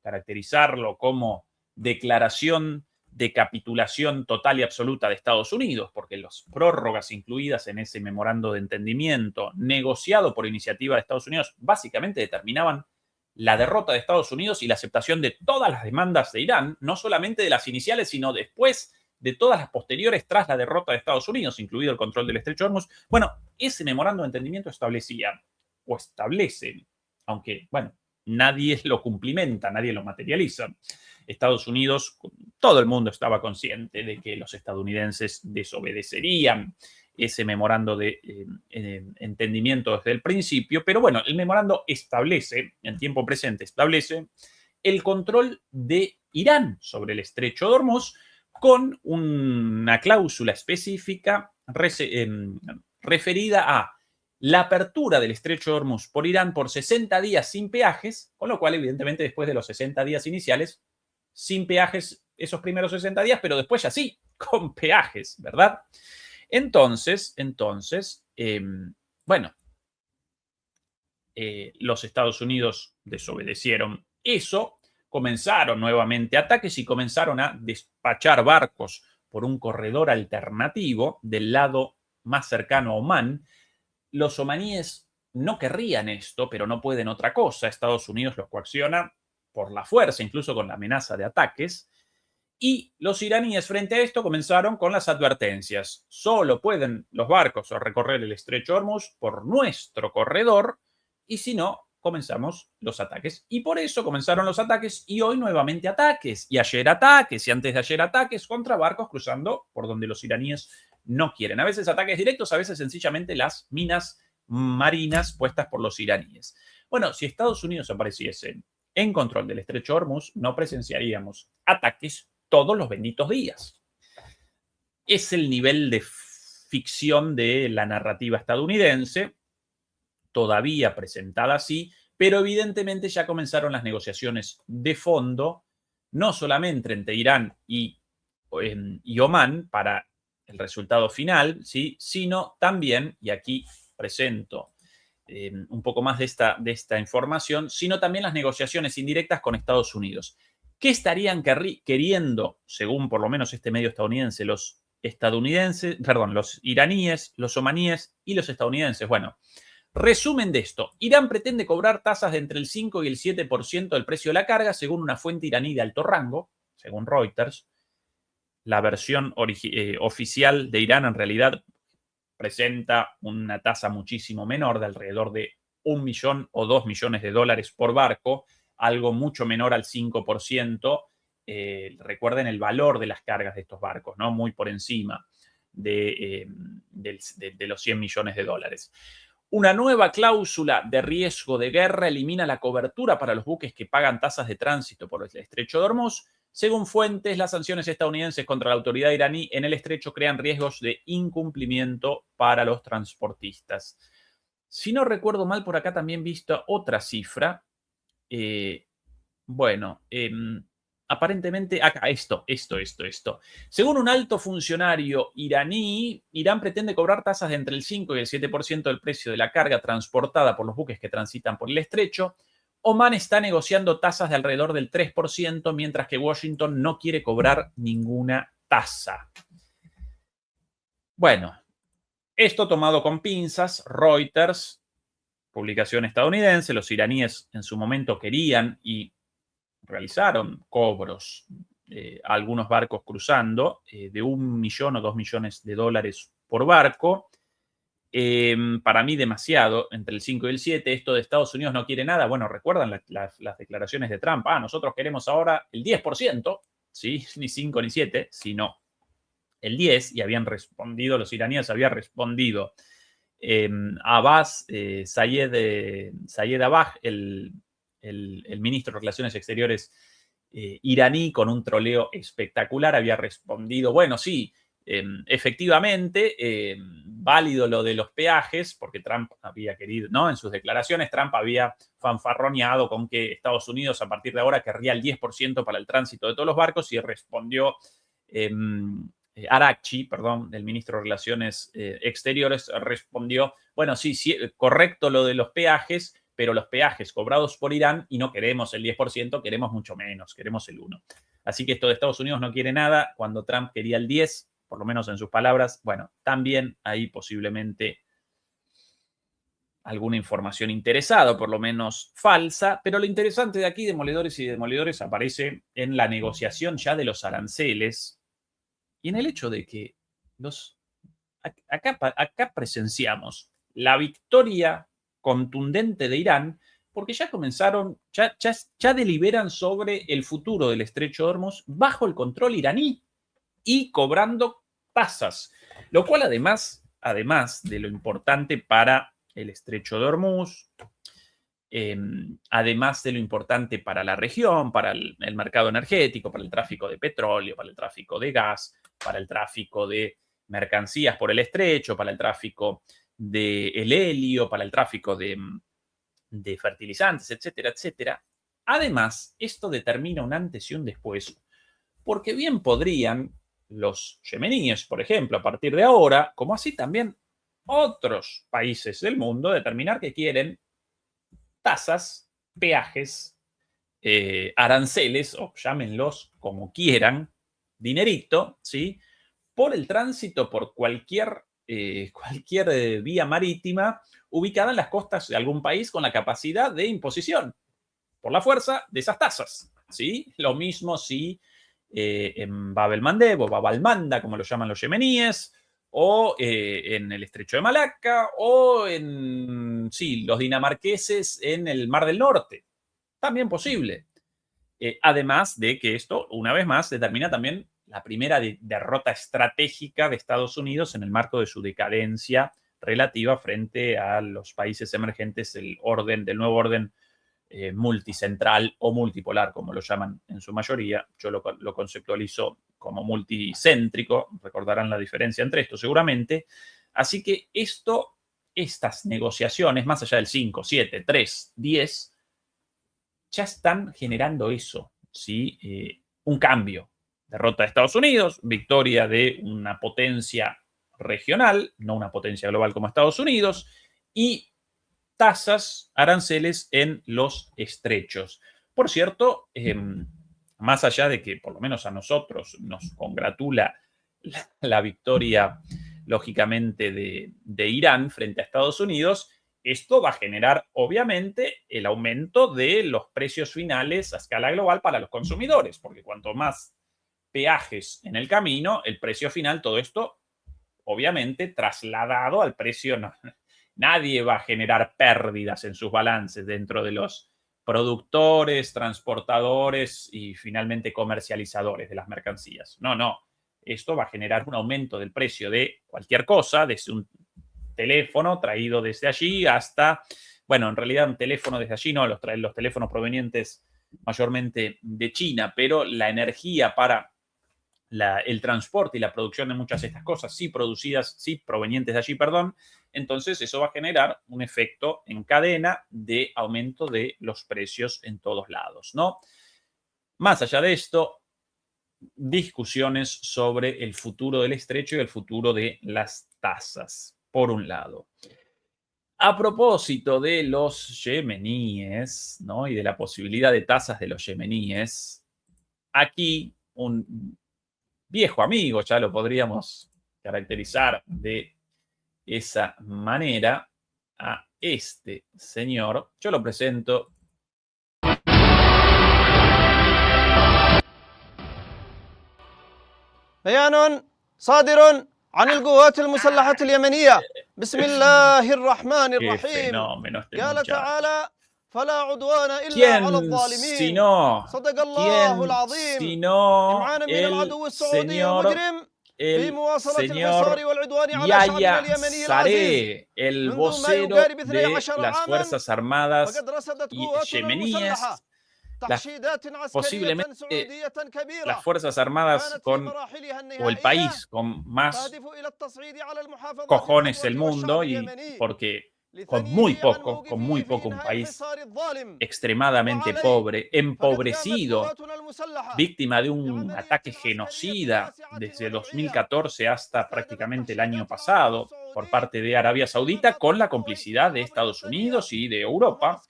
caracterizarlo como declaración de capitulación total y absoluta de Estados Unidos, porque las prórrogas incluidas en ese memorando de entendimiento negociado por iniciativa de Estados Unidos básicamente determinaban la derrota de Estados Unidos y la aceptación de todas las demandas de Irán, no solamente de las iniciales, sino después de todas las posteriores tras la derrota de Estados Unidos, incluido el control del Estrecho de Hormuz. Bueno, ese memorándum de entendimiento establecía, o establece, aunque, bueno, nadie lo cumplimenta, nadie lo materializa. Estados Unidos, todo el mundo estaba consciente de que los estadounidenses desobedecerían ese memorando de entendimiento desde el principio, pero bueno, el memorando establece, en tiempo presente establece, el control de Irán sobre el Estrecho de Hormuz con una cláusula específica referida a la apertura del Estrecho de Hormuz por Irán por 60 días sin peajes, con lo cual, evidentemente, después de los 60 días iniciales, sin peajes esos primeros 60 días, pero después ya sí, con peajes, ¿verdad? Entonces, bueno, los Estados Unidos desobedecieron eso, comenzaron nuevamente ataques y comenzaron a despachar barcos por un corredor alternativo del lado más cercano a Omán. Los omaníes no querrían esto, pero no pueden otra cosa. Estados Unidos los coacciona por la fuerza, incluso con la amenaza de ataques. Y los iraníes frente a esto comenzaron con las advertencias. Solo pueden los barcos recorrer el Estrecho de Hormuz por nuestro corredor y si no, comenzamos los ataques. Y por eso comenzaron los ataques y hoy nuevamente ataques. Y ayer ataques y antes de ayer ataques contra barcos cruzando por donde los iraníes no quieren. A veces ataques directos, a veces sencillamente las minas marinas puestas por los iraníes. Bueno, si Estados Unidos apareciese en control del Estrecho de Hormuz, no presenciaríamos ataques todos los benditos días. Es el nivel de ficción de la narrativa estadounidense, todavía presentada así, pero evidentemente ya comenzaron las negociaciones de fondo, no solamente entre Irán y Omán para el resultado final, ¿sí? Sino también, y aquí presento un poco más de esta información, sino también las negociaciones indirectas con Estados Unidos. ¿Qué estarían queriendo, según por lo menos este medio estadounidense, los iraníes, los omaníes y los estadounidenses? Bueno, resumen de esto. Irán pretende cobrar tasas de entre el 5 y el 7% del precio de la carga, según una fuente iraní de alto rango, según Reuters. La versión oficial de Irán en realidad presenta una tasa muchísimo menor, de alrededor de 1 millón o 2 millones de dólares por barco, algo mucho menor al 5%. Recuerden el valor de las cargas de estos barcos, ¿no? Muy por encima de los 100 millones de dólares. Una nueva cláusula de riesgo de guerra elimina la cobertura para los buques que pagan tasas de tránsito por el Estrecho de Hormuz. Según fuentes, las sanciones estadounidenses contra la autoridad iraní en el estrecho crean riesgos de incumplimiento para los transportistas. Si no recuerdo mal, por acá también visto otra cifra. Aparentemente, acá, esto. Según un alto funcionario iraní, Irán pretende cobrar tasas de entre el 5 y el 7% del precio de la carga transportada por los buques que transitan por el estrecho. Omán está negociando tasas de alrededor del 3%, mientras que Washington no quiere cobrar ninguna tasa. Bueno, esto tomado con pinzas, Reuters, publicación estadounidense, los iraníes en su momento querían y realizaron cobros a algunos barcos cruzando de 1 millón o 2 millones de dólares por barco. Para mí demasiado, entre el 5 y el 7. Esto de Estados Unidos no quiere nada. Bueno, recuerdan las declaraciones de Trump. Nosotros queremos ahora el 10%, ¿sí? Ni 5 ni 7, sino el 10%. Y habían respondido, los iraníes habían respondido Abbas, Sayed Abbas, el ministro de Relaciones Exteriores iraní, con un troleo espectacular, había respondido, bueno, sí, efectivamente, válido lo de los peajes, porque Trump había querido, ¿no? En sus declaraciones, Trump había fanfarroneado con que Estados Unidos a partir de ahora querría el 10% para el tránsito de todos los barcos, y respondió Araghchi, el ministro de Relaciones Exteriores, respondió, bueno, sí, correcto lo de los peajes, pero los peajes cobrados por Irán, y no queremos el 10%, queremos mucho menos, queremos el 1%. Así que esto de Estados Unidos no quiere nada, cuando Trump quería el 10%, por lo menos en sus palabras. Bueno, también hay posiblemente alguna información interesada, por lo menos falsa, pero lo interesante de aquí, demoledores y demoledores, aparece en la negociación ya de los aranceles y en el hecho de que acá presenciamos la victoria contundente de Irán, porque ya comenzaron, ya deliberan sobre el futuro del estrecho de Hormuz bajo el control iraní y cobrando tasas, lo cual además de lo importante para el estrecho de Hormuz, además de lo importante para la región, para el mercado energético, para el tráfico de petróleo, para el tráfico de gas, para el tráfico de mercancías por el estrecho, para el tráfico del helio, para el tráfico de fertilizantes, etcétera, etcétera. Además, esto determina un antes y un después, porque bien podrían los yemeníes, por ejemplo, a partir de ahora, como así también otros países del mundo, determinar que quieren tasas, peajes, aranceles, o llámenlos como quieran, dinerito, ¿sí? Por el tránsito por cualquier vía marítima ubicada en las costas de algún país con la capacidad de imposición por la fuerza de esas tasas, ¿sí? Lo mismo si en Bab el-Mandeb o Bab al-Manda, como lo llaman los yemeníes, o en el estrecho de Malaca, o en, sí, los dinamarqueses en el Mar del Norte. También posible. Además de que esto, una vez más, determina también la primera derrota estratégica de Estados Unidos en el marco de su decadencia relativa frente a los países emergentes del nuevo orden multicentral o multipolar, como lo llaman en su mayoría. Yo lo conceptualizo como multicéntrico, recordarán la diferencia entre esto seguramente. Así que estas negociaciones, más allá del 5, 7, 3, 10, ya están generando eso, ¿sí? Un cambio. Derrota de Estados Unidos, victoria de una potencia regional, no una potencia global como Estados Unidos, y tasas, aranceles en los estrechos. Por cierto, más allá de que por lo menos a nosotros nos congratula la victoria, lógicamente, de Irán frente a Estados Unidos, esto va a generar, obviamente, el aumento de los precios finales a escala global para los consumidores, porque cuanto más peajes en el camino, el precio final, todo esto, obviamente, trasladado al precio. Nadie va a generar pérdidas en sus balances dentro de los productores, transportadores y finalmente comercializadores de las mercancías. No. Esto va a generar un aumento del precio de cualquier cosa, desde un teléfono traído desde allí hasta, bueno, en realidad un teléfono desde allí no, los teléfonos provenientes mayormente de China, pero la energía para el transporte y la producción de muchas de estas cosas, sí provenientes de allí, perdón. Entonces eso va a generar un efecto en cadena de aumento de los precios en todos lados, ¿no? Más allá de esto, discusiones sobre el futuro del estrecho y el futuro de las tasas, por un lado. A propósito de los yemeníes, ¿no? Y de la posibilidad de tasas de los yemeníes, aquí un viejo amigo, ya lo podríamos caracterizar de esa manera, a este señor. Yo lo presento. بيان صادر عن القوات المسلحة اليمنية بسم الله الرحمن الرحيم قال تعالى فلا عدوان إلا على الظالمين صدق الله العظيم إمعانا من العدو السعودي المجرم في مواصلة الحصار والعدوان على شعبنا اليمني العزيز el vocero de las Fuerzas Armadas yemeníes, posiblemente las Fuerzas Armadas o el país con más cojones del mundo, y porque con muy poco un país extremadamente pobre, empobrecido, víctima de un ataque genocida desde 2014 hasta prácticamente el año pasado por parte de Arabia Saudita, con la complicidad de Estados Unidos y de Europa.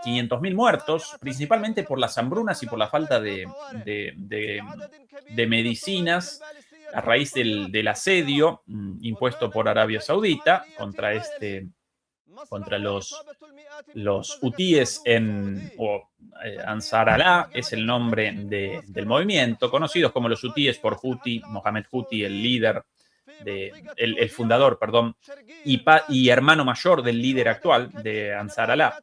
500.000 muertos, principalmente por las hambrunas y por la falta de medicinas a raíz del asedio impuesto por Arabia Saudita contra Los hutíes Ansar Allah es el nombre del movimiento, conocidos como los hutíes por Houthi, Mohamed Houthi, el líder, el fundador, perdón, y hermano mayor del líder actual de Ansar Allah.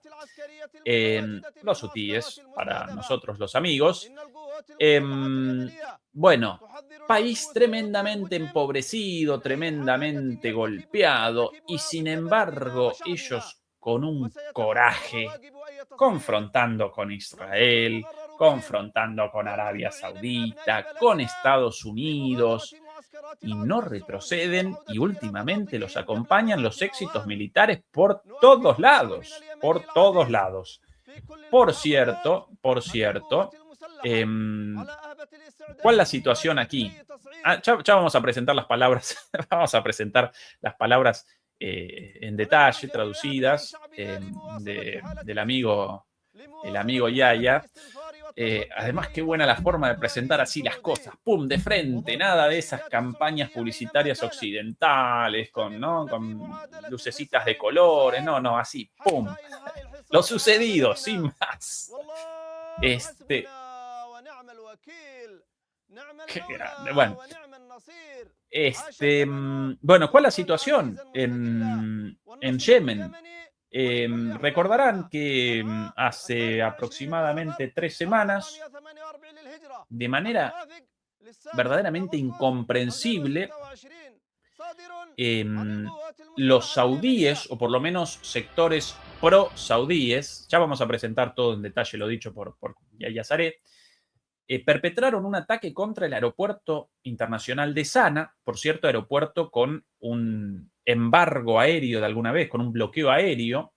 Los hutíes, para nosotros los amigos. Bueno, país tremendamente empobrecido, tremendamente golpeado, y sin embargo ellos con un coraje, confrontando con Israel, confrontando con Arabia Saudita, con Estados Unidos, y no retroceden, y últimamente los acompañan los éxitos militares por todos lados, por todos lados. Por cierto, ¿cuál es la situación aquí? Ya vamos a presentar las palabras, vamos a presentar las palabras en detalle, traducidas, del amigo, el amigo Yahya. Además, qué buena la forma de presentar así las cosas, pum, de frente, nada de esas campañas publicitarias occidentales con lucecitas de colores, no, así, pum, lo sucedido, sin más. Qué grande. Bueno, ¿cuál es la situación en Yemen? Recordarán que hace aproximadamente 3 semanas, de manera verdaderamente incomprensible, los saudíes, o por lo menos sectores pro-saudíes, ya vamos a presentar todo en detalle lo dicho por Yahya Saree, perpetraron un ataque contra el aeropuerto internacional de Sana, por cierto, aeropuerto con un embargo aéreo de alguna vez, con un bloqueo aéreo,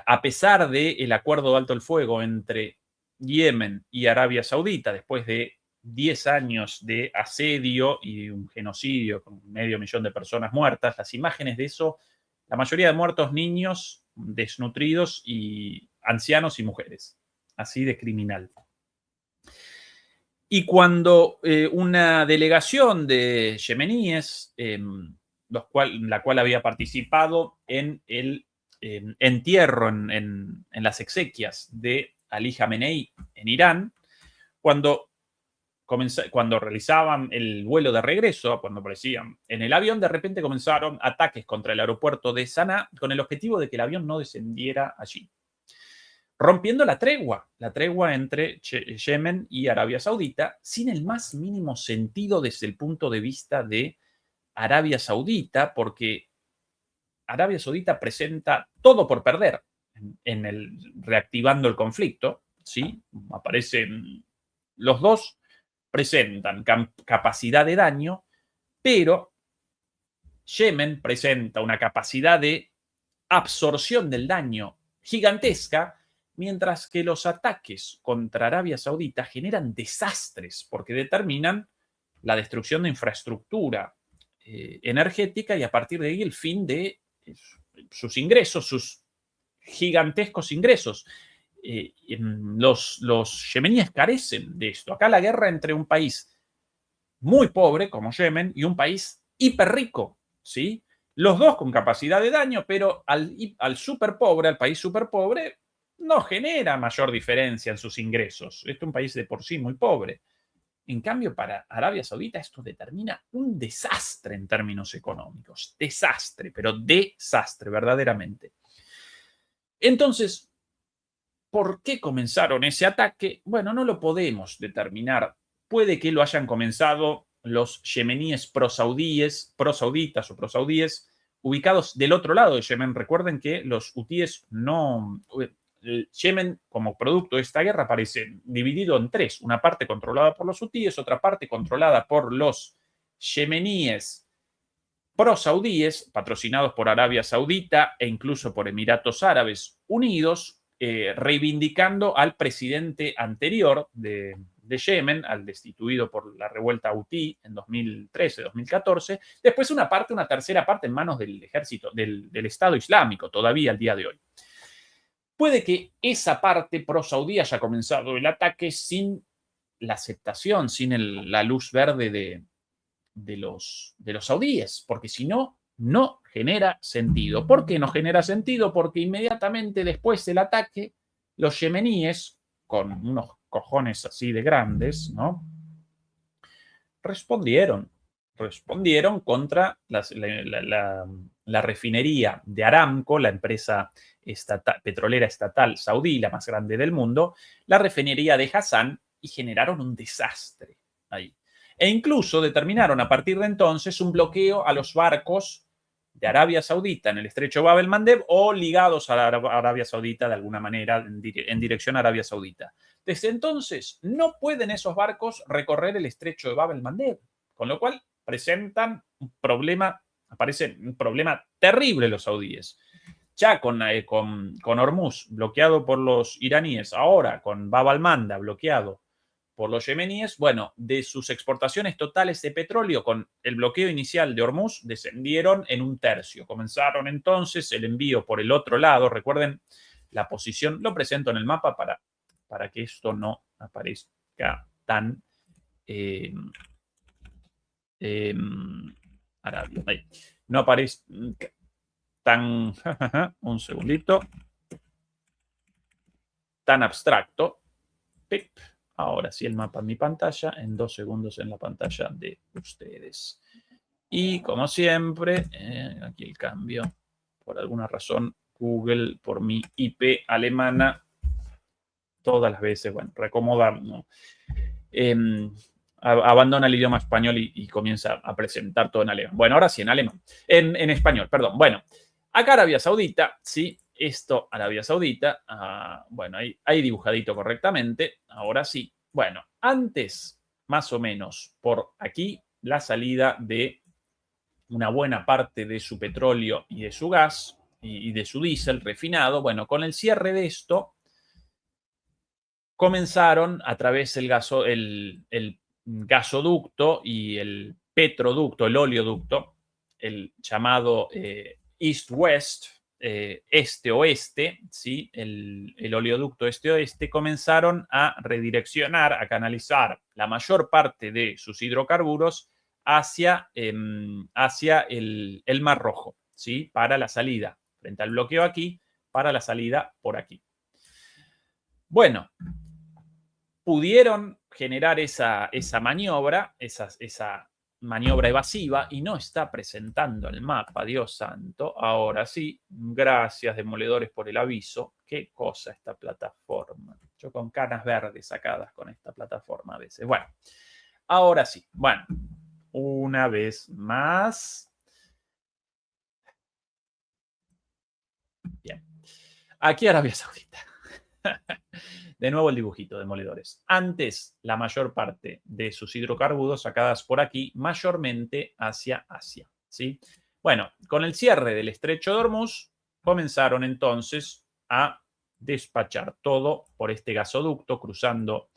a pesar del acuerdo de alto el fuego entre Yemen y Arabia Saudita, después de 10 años de asedio y un genocidio con 500.000 de personas muertas. Las imágenes de eso, la mayoría de muertos niños, desnutridos y ancianos y mujeres. Así de criminal. Y cuando una delegación de yemeníes, la cual había participado en el entierro, en las exequias de Ali Khamenei en Irán, cuando realizaban el vuelo de regreso, cuando aparecían en el avión, de repente comenzaron ataques contra el aeropuerto de Saná con el objetivo de que el avión no descendiera allí, rompiendo la tregua entre Yemen y Arabia Saudita, sin el más mínimo sentido desde el punto de vista de Arabia Saudita, porque Arabia Saudita presenta todo por perder reactivando el conflicto, ¿sí? Aparecen los dos, presentan capacidad de daño, pero Yemen presenta una capacidad de absorción del daño gigantesca, mientras que los ataques contra Arabia Saudita generan desastres porque determinan la destrucción de infraestructura energética y a partir de ahí el fin de sus ingresos, sus gigantescos ingresos. Los yemeníes carecen de esto. Acá la guerra entre un país muy pobre como Yemen y un país hiper rico, ¿sí? Los dos con capacidad de daño, pero al super pobre, al país super pobre, no genera mayor diferencia en sus ingresos. Este es un país de por sí muy pobre. En cambio, para Arabia Saudita esto determina un desastre en términos económicos. Desastre, pero desastre, verdaderamente. Entonces, ¿por qué comenzaron ese ataque? Bueno, no lo podemos determinar. Puede que lo hayan comenzado los yemeníes prosauditas o prosaudíes ubicados del otro lado de Yemen. Recuerden que los hutíes no... Yemen, como producto de esta guerra, aparece dividido en 3. Una parte controlada por los hutíes, otra parte controlada por los yemeníes prosaudíes, patrocinados por Arabia Saudita e incluso por Emiratos Árabes Unidos, reivindicando al presidente anterior de Yemen, al destituido por la revuelta hutí en 2013-2014. Después una tercera parte en manos del ejército, del Estado Islámico, todavía al día de hoy. Puede que esa parte pro-saudí haya comenzado el ataque sin la aceptación, sin la luz verde de los saudíes, porque si no, no genera sentido. ¿Por qué no genera sentido? Porque inmediatamente después del ataque, los yemeníes, con unos cojones así de grandes, ¿no?, respondieron contra la refinería de Aramco, la empresa petrolera estatal saudí, la más grande del mundo, la refinería de Hassan, y generaron un desastre ahí. E incluso determinaron a partir de entonces un bloqueo a los barcos de Arabia Saudita en el estrecho Bab el-Mandeb o ligados a Arabia Saudita de alguna manera en dirección a Arabia Saudita. Desde entonces no pueden esos barcos recorrer el estrecho de Bab el-Mandeb, con lo cual aparece un problema terrible los saudíes. Ya con Hormuz bloqueado por los iraníes, ahora con Bab al-Manda bloqueado por los yemeníes, bueno, de sus exportaciones totales de petróleo con el bloqueo inicial de Hormuz descendieron en 1/3. Comenzaron entonces el envío por el otro lado. Recuerden la posición, lo presento en el mapa para que esto no aparezca tan Arabia. Ahí. No aparece tan, un segundito, tan abstracto. Pip. Ahora sí el mapa en mi pantalla, en 2 segundos en la pantalla de ustedes. Y como siempre, aquí el cambio, por alguna razón, Google, por mi IP alemana, todas las veces, bueno, reacomodar, ¿no? Abandona el idioma español y comienza a presentar todo en alemán. Bueno, ahora sí, en alemán. En español, perdón. Bueno, acá Arabia Saudita, sí, esto, Arabia Saudita, bueno, ahí dibujadito correctamente, ahora sí. Bueno, antes, más o menos, por aquí, la salida de una buena parte de su petróleo y de su gas y de su diésel refinado. Bueno, con el cierre de esto, comenzaron a través del el gasoducto y el petroducto, el oleoducto, el llamado East-West, este-oeste, ¿sí? El oleoducto este-oeste, comenzaron a redireccionar, a canalizar la mayor parte de sus hidrocarburos hacia el Mar Rojo, ¿sí? Para la salida, frente al bloqueo aquí, para la salida por aquí. Bueno, pudieron generar esa maniobra, esa maniobra evasiva, y no está presentando el mapa, Dios santo. Ahora sí, gracias demoledores por el aviso. Qué cosa esta plataforma. Yo con canas verdes sacadas con esta plataforma a veces. Bueno, ahora sí. Bueno, una vez más. Bien. Aquí Arabia Saudita. De nuevo el dibujito, demoledores. Antes, la mayor parte de sus hidrocarburos sacadas por aquí, mayormente hacia Asia, ¿sí? Bueno, con el cierre del estrecho de Hormuz, comenzaron entonces a despachar todo por este gasoducto, cruzando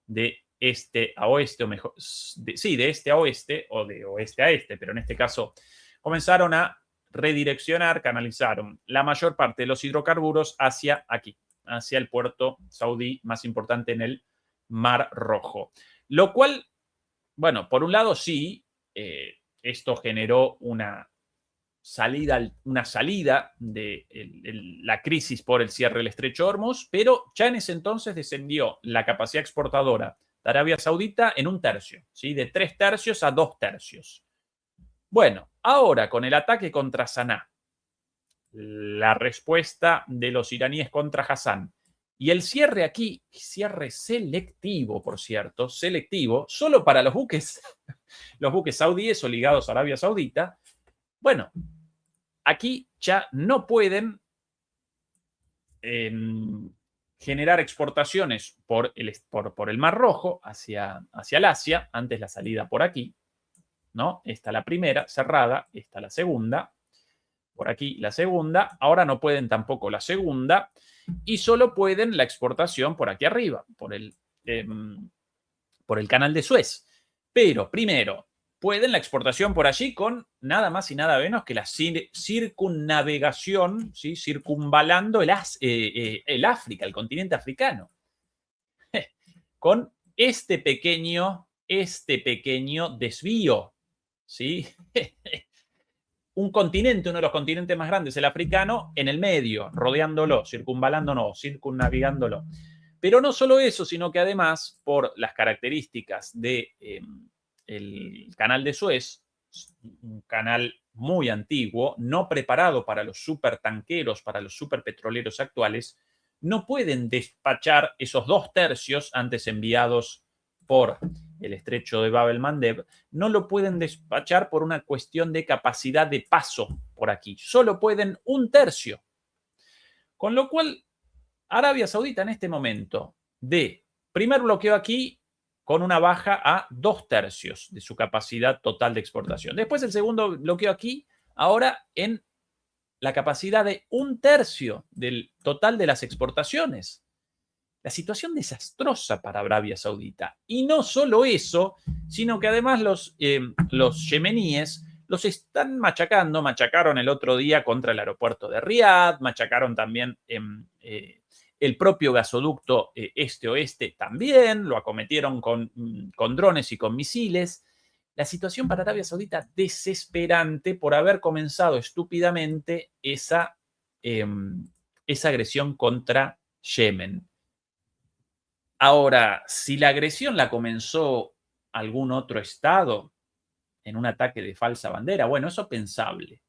de este a oeste, o mejor, de este a oeste, o de oeste a este, pero en este caso comenzaron a redireccionar, canalizaron la mayor parte de los hidrocarburos hacia aquí, hacia el puerto saudí más importante en el Mar Rojo. Lo cual, bueno, por un lado sí, esto generó una salida de la crisis por el cierre del estrecho de Hormuz, pero ya en ese entonces descendió la capacidad exportadora de Arabia Saudita en 1/3, ¿sí? De 3/3 a 2/3. Bueno, ahora con el ataque contra Saná, la respuesta de los iraníes contra Hassan y el cierre aquí, cierre selectivo, por cierto, selectivo, solo para los buques saudíes o ligados a Arabia Saudita. Bueno, aquí ya no pueden generar exportaciones por el Mar Rojo hacia el Asia, antes la salida por aquí, ¿no? Esta la primera, cerrada, esta la segunda. Por aquí la segunda, ahora no pueden tampoco la segunda y solo pueden la exportación por aquí arriba, por el canal de Suez. Pero primero, pueden la exportación por allí con nada más y nada menos que la circunnavegación, ¿sí? Circunvalando el África, el continente africano, con este pequeño desvío, ¿sí? un continente, uno de los continentes más grandes, el africano, en el medio, rodeándolo, circunvalándolo, circunnavigándolo. Pero no solo eso, sino que además, por las características del canal de Suez, un canal muy antiguo, no preparado para los supertanqueros, para los superpetroleros actuales, no pueden despachar esos 2/3 antes enviados por el estrecho de Bab el-Mandeb, no lo pueden despachar por una cuestión de capacidad de paso por aquí. Solo pueden 1/3. Con lo cual, Arabia Saudita en este momento de primer bloqueo aquí con una baja a 2/3 de su capacidad total de exportación. Después el segundo bloqueo aquí, ahora en la capacidad de 1/3 del total de las exportaciones. La situación desastrosa para Arabia Saudita. Y no solo eso, sino que además los yemeníes los están machacando. Machacaron el otro día contra el aeropuerto de Riad, machacaron también el propio gasoducto este-oeste también, lo acometieron con drones y con misiles. La situación para Arabia Saudita desesperante por haber comenzado estúpidamente esa agresión contra Yemen. Ahora, si la agresión la comenzó algún otro estado en un ataque de falsa bandera, bueno, eso pensable.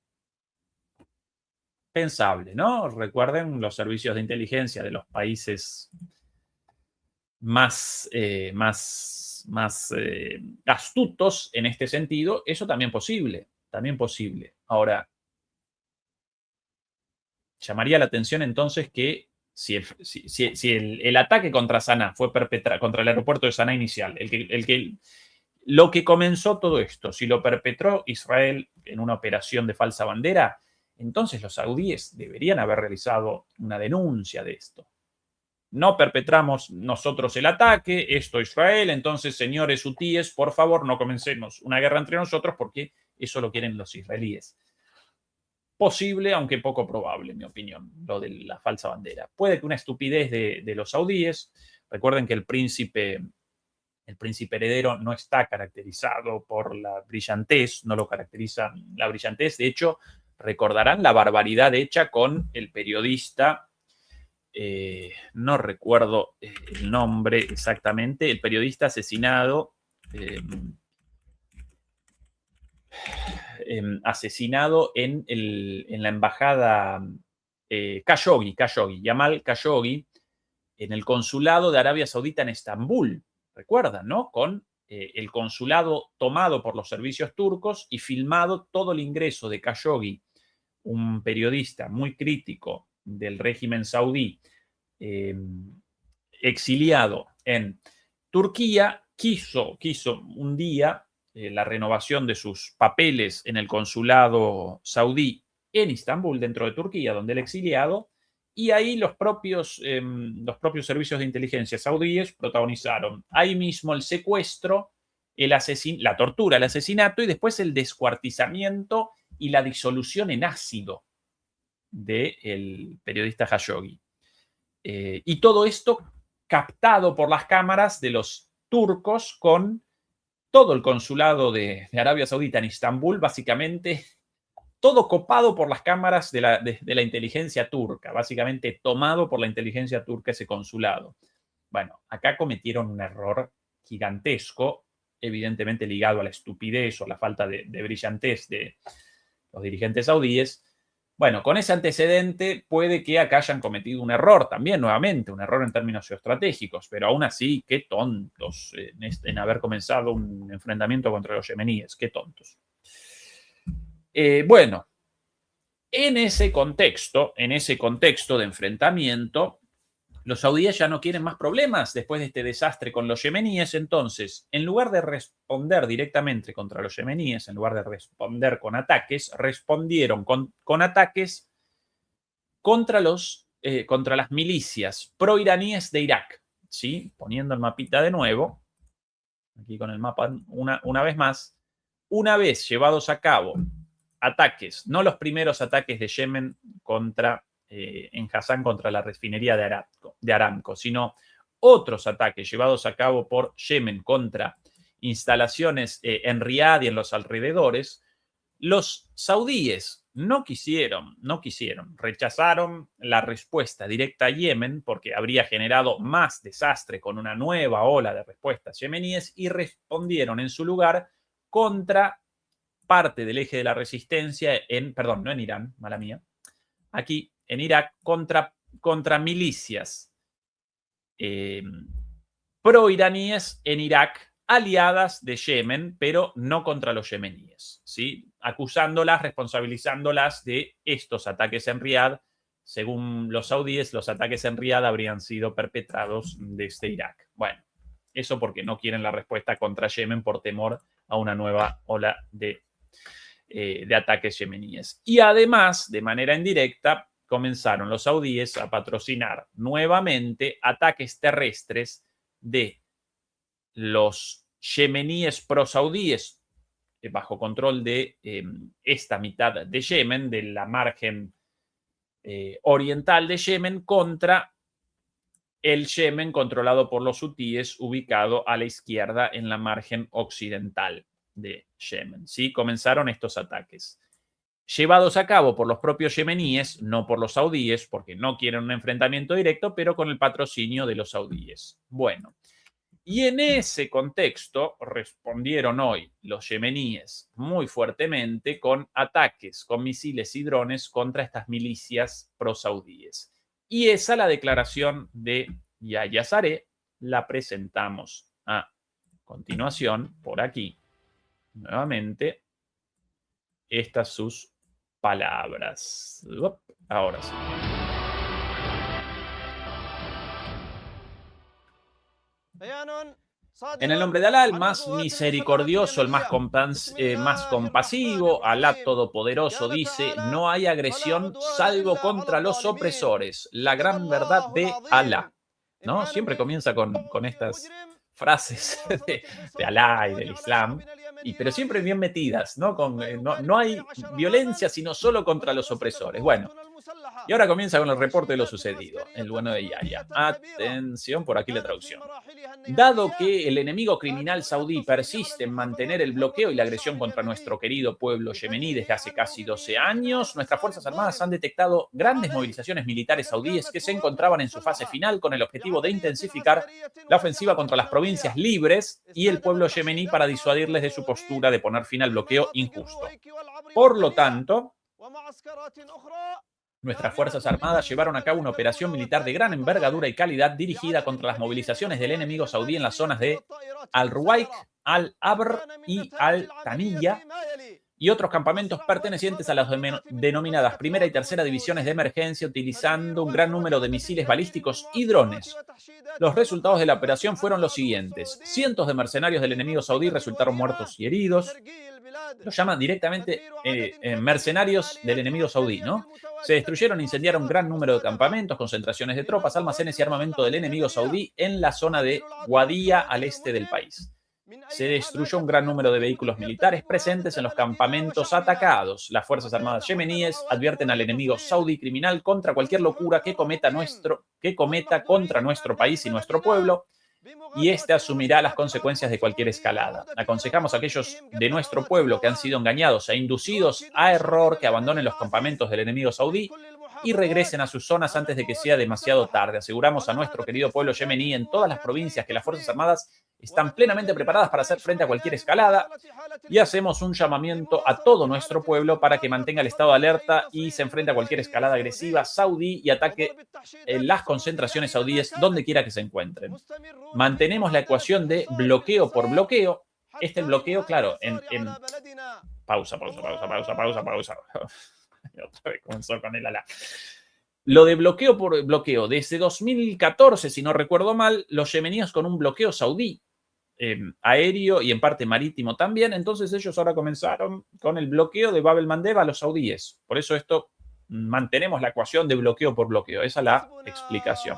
Pensable, ¿no? Recuerden los servicios de inteligencia de los países más astutos en este sentido, eso también posible, Ahora, llamaría la atención entonces que si el ataque contra Saná fue perpetrado, contra el aeropuerto de Saná inicial, lo que comenzó todo esto, si lo perpetró Israel en una operación de falsa bandera, entonces los saudíes deberían haber realizado una denuncia de esto. No perpetramos nosotros el ataque, esto Israel, entonces señores hutíes, por favor no comencemos una guerra entre nosotros porque eso lo quieren los israelíes. Posible, aunque poco probable, en mi opinión, lo de la falsa bandera. Puede que una estupidez de los saudíes. Recuerden que el príncipe heredero no está caracterizado por la brillantez, no lo caracteriza la brillantez. De hecho, recordarán la barbaridad hecha con el periodista, no recuerdo el nombre exactamente, el periodista asesinado en la embajada Khashoggi, Yamal Khashoggi, en el consulado de Arabia Saudita en Estambul. Recuerdan, ¿no? Con el consulado tomado por los servicios turcos y filmado todo el ingreso de Khashoggi, un periodista muy crítico del régimen saudí, exiliado en Turquía, quiso un día la renovación de sus papeles en el consulado saudí en Estambul, dentro de Turquía, donde el exiliado, y ahí los propios servicios de inteligencia saudíes protagonizaron ahí mismo el secuestro, la tortura, el asesinato y después el descuartizamiento y la disolución en ácido del periodista Khashoggi. Y todo esto captado por las cámaras de los turcos con todo el consulado de Arabia Saudita en Estambul, básicamente todo copado por las cámaras de la inteligencia turca, básicamente tomado por la inteligencia turca ese consulado. Bueno, acá cometieron un error gigantesco, evidentemente ligado a la estupidez o la falta de brillantez de los dirigentes saudíes. Bueno, con ese antecedente puede que acá hayan cometido un error también, nuevamente, un error en términos geoestratégicos, pero aún así, qué tontos en haber comenzado un enfrentamiento contra los yemeníes, qué tontos. Bueno, en ese contexto de enfrentamiento, los saudíes ya no quieren más problemas después de este desastre con los yemeníes. Entonces, en lugar de responder directamente contra los yemeníes, en lugar de responder con ataques, respondieron con ataques contra las milicias proiraníes de Irak. ¿Sí? Poniendo el mapita de nuevo, aquí con el mapa una vez más, una vez llevados a cabo ataques, no los primeros ataques de Yemen en Hassan contra la refinería de Aramco, sino otros ataques llevados a cabo por Yemen contra instalaciones en Riad y en los alrededores, Los saudíes no quisieron, rechazaron la respuesta directa a Yemen porque habría generado más desastre con una nueva ola de respuestas yemeníes y respondieron en su lugar contra parte del eje de la resistencia no en Irán, mala mía, aquí en Irak, contra milicias pro-iraníes en Irak, aliadas de Yemen, pero no contra los yemeníes, ¿sí? Acusándolas, responsabilizándolas de estos ataques en Riad. Según los saudíes, los ataques en Riad habrían sido perpetrados desde Irak. Bueno, eso porque no quieren la respuesta contra Yemen por temor a una nueva ola de ataques yemeníes. Y además, de manera indirecta, comenzaron los saudíes a patrocinar nuevamente ataques terrestres de los yemeníes pro-saudíes bajo control de esta mitad de Yemen, de la margen oriental de Yemen, contra el Yemen controlado por los hutíes, ubicado a la izquierda en la margen occidental de Yemen. ¿Sí? Comenzaron estos ataques, llevados a cabo por los propios yemeníes, no por los saudíes, porque no quieren un enfrentamiento directo, pero con el patrocinio de los saudíes. Bueno, y en ese contexto respondieron hoy los yemeníes muy fuertemente con ataques con misiles y drones contra estas milicias pro-saudíes. Y esa, la declaración de Yahya Saree, la presentamos a continuación por aquí. Nuevamente, estas sus palabras. Ahora sí. En el nombre de Alá, el más misericordioso, el más compasivo, Alá Todopoderoso dice: no hay agresión salvo contra los opresores. La gran verdad de Alá. ¿No? Siempre comienza con estas frases de Alá y del Islam, pero siempre bien metidas, ¿no? No hay violencia sino solo contra los opresores. Bueno, y ahora comienza con el reporte de lo sucedido, el bueno de Yahya. Atención, por aquí la traducción. Dado que el enemigo criminal saudí persiste en mantener el bloqueo y la agresión contra nuestro querido pueblo yemení desde hace casi 12 años, nuestras Fuerzas Armadas han detectado grandes movilizaciones militares saudíes que se encontraban en su fase final con el objetivo de intensificar la ofensiva contra las provincias libres y el pueblo yemení para disuadirles de su postura de poner fin al bloqueo injusto. Por lo tanto, nuestras Fuerzas Armadas llevaron a cabo una operación militar de gran envergadura y calidad dirigida contra las movilizaciones del enemigo saudí en las zonas de Al-Ruwaik, Al-Abr y Al-Taniyya y otros campamentos pertenecientes a las denominadas primera y tercera divisiones de emergencia, utilizando un gran número de misiles balísticos y drones. Los resultados de la operación fueron los siguientes: cientos de mercenarios del enemigo saudí resultaron muertos y heridos. Los llaman directamente mercenarios del enemigo saudí, ¿no? Se destruyeron e incendiaron un gran número de campamentos, concentraciones de tropas, almacenes y armamento del enemigo saudí en la zona de Guadía, al este del país. Se destruyó un gran número de vehículos militares presentes en los campamentos atacados. Las Fuerzas Armadas yemeníes advierten al enemigo saudí criminal contra cualquier locura que cometa contra nuestro país y nuestro pueblo, y este asumirá las consecuencias de cualquier escalada. Aconsejamos a aquellos de nuestro pueblo que han sido engañados e inducidos a error que abandonen los campamentos del enemigo saudí y regresen a sus zonas antes de que sea demasiado tarde. Aseguramos a nuestro querido pueblo yemení en todas las provincias que las Fuerzas Armadas están plenamente preparadas para hacer frente a cualquier escalada, y hacemos un llamamiento a todo nuestro pueblo para que mantenga el estado de alerta y se enfrente a cualquier escalada agresiva saudí y ataque las concentraciones saudíes donde quiera que se encuentren. Mantenemos la ecuación de bloqueo por bloqueo. Este bloqueo, claro, Pausa. Otra vez comenzó con el Alá. Lo de bloqueo por bloqueo. Desde 2014, si no recuerdo mal, los yemeníes con un bloqueo saudí aéreo y en parte marítimo también. Entonces ellos ahora comenzaron con el bloqueo de Bab el-Mandeb a los saudíes. Por eso mantenemos la ecuación de bloqueo por bloqueo. Esa es la explicación.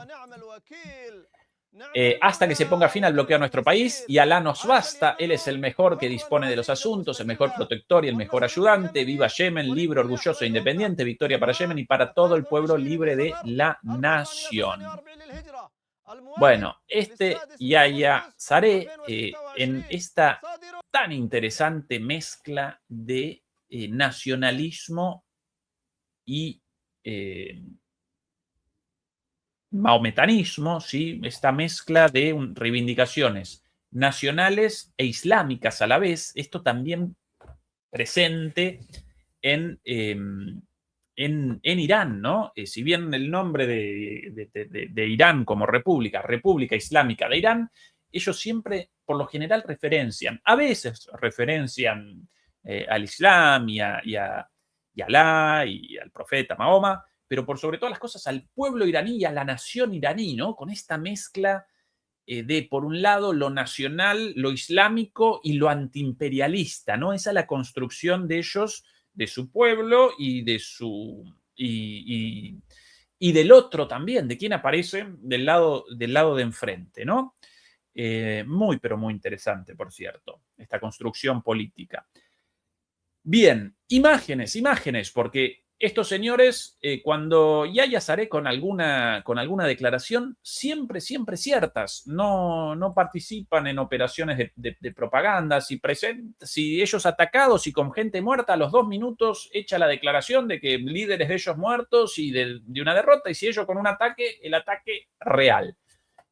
Hasta que se ponga fin al bloqueo a nuestro país, y Alá nos basta. Él es el mejor que dispone de los asuntos, el mejor protector y el mejor ayudante. Viva Yemen, libre, orgulloso e independiente. Victoria para Yemen y para todo el pueblo libre de la nación. Bueno, Yahya Saree, en esta tan interesante mezcla de nacionalismo y mahometanismo, ¿sí? Esta mezcla de reivindicaciones nacionales e islámicas a la vez, esto también presente en Irán, ¿no? Si bien el nombre de Irán como República Islámica de Irán, ellos siempre, por lo general, a veces referencian al Islam y a Alá y al profeta Mahoma, pero por sobre todas las cosas al pueblo iraní y a la nación iraní, ¿no? Con esta mezcla de, por un lado, lo nacional, lo islámico y lo antiimperialista, ¿no? Esa es la construcción de ellos, de su pueblo y de y del otro también, de quien aparece del lado de enfrente, ¿no? Muy, pero muy interesante, por cierto, esta construcción política. Bien, imágenes, porque estos señores, cuando Yahya Saree con alguna declaración, siempre ciertas, no participan en operaciones de propaganda. Si ellos atacados y con gente muerta, a los 2 minutos echa la declaración de que líderes de ellos muertos y de una derrota, y si ellos con un ataque, el ataque real.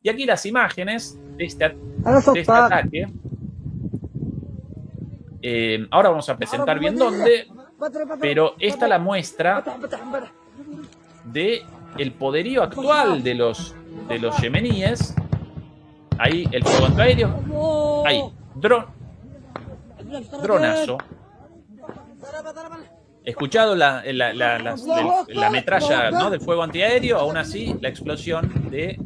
Y aquí las imágenes de este ataque. Ahora vamos a presentar bien dónde, pero esta es la muestra del poderío actual de los yemeníes. Ahí el fuego antiaéreo, ahí, dronazo. Escuchado la metralla, ¿no?, del fuego antiaéreo, aún así la explosión de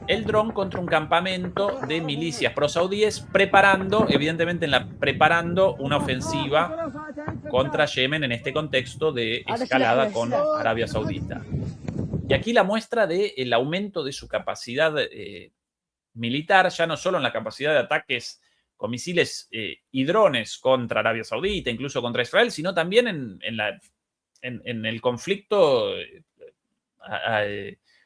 el dron contra un campamento de milicias prosaudíes, preparando una ofensiva contra Yemen en este contexto de escalada con Arabia Saudita. Y aquí la muestra del aumento de su capacidad militar, ya no solo en la capacidad de ataques con misiles y drones contra Arabia Saudita, incluso contra Israel, sino también en el conflicto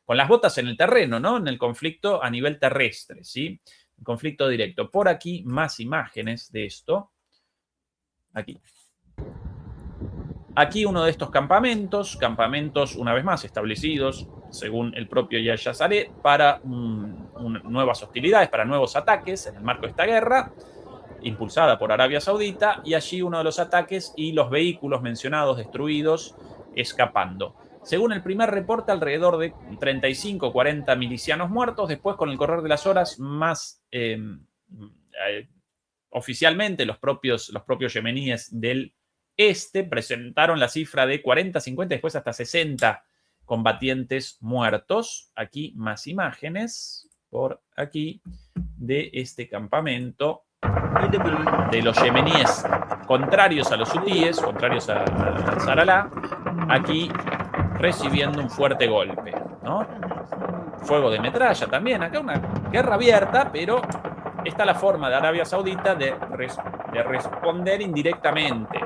con las botas en el terreno, ¿no? En el conflicto a nivel terrestre, ¿sí? El conflicto directo. Por aquí, más imágenes de esto. Aquí uno de estos campamentos, una vez más establecidos, según el propio Yahya Saree, para nuevas hostilidades, para nuevos ataques en el marco de esta guerra, impulsada por Arabia Saudita, y allí uno de los ataques y los vehículos mencionados destruidos, escapando. Según el primer reporte, alrededor de 35 o 40 milicianos muertos. Después, con el correr de las horas, más oficialmente, los propios yemeníes del este presentaron la cifra de 40, 50, después hasta 60 combatientes muertos. Aquí más imágenes, por aquí, de este campamento de los yemeníes contrarios a los hutíes, contrarios a Nasrallah, aquí recibiendo un fuerte golpe, ¿no? Fuego de metralla también, acá una guerra abierta, pero está la forma de Arabia Saudita de responder indirectamente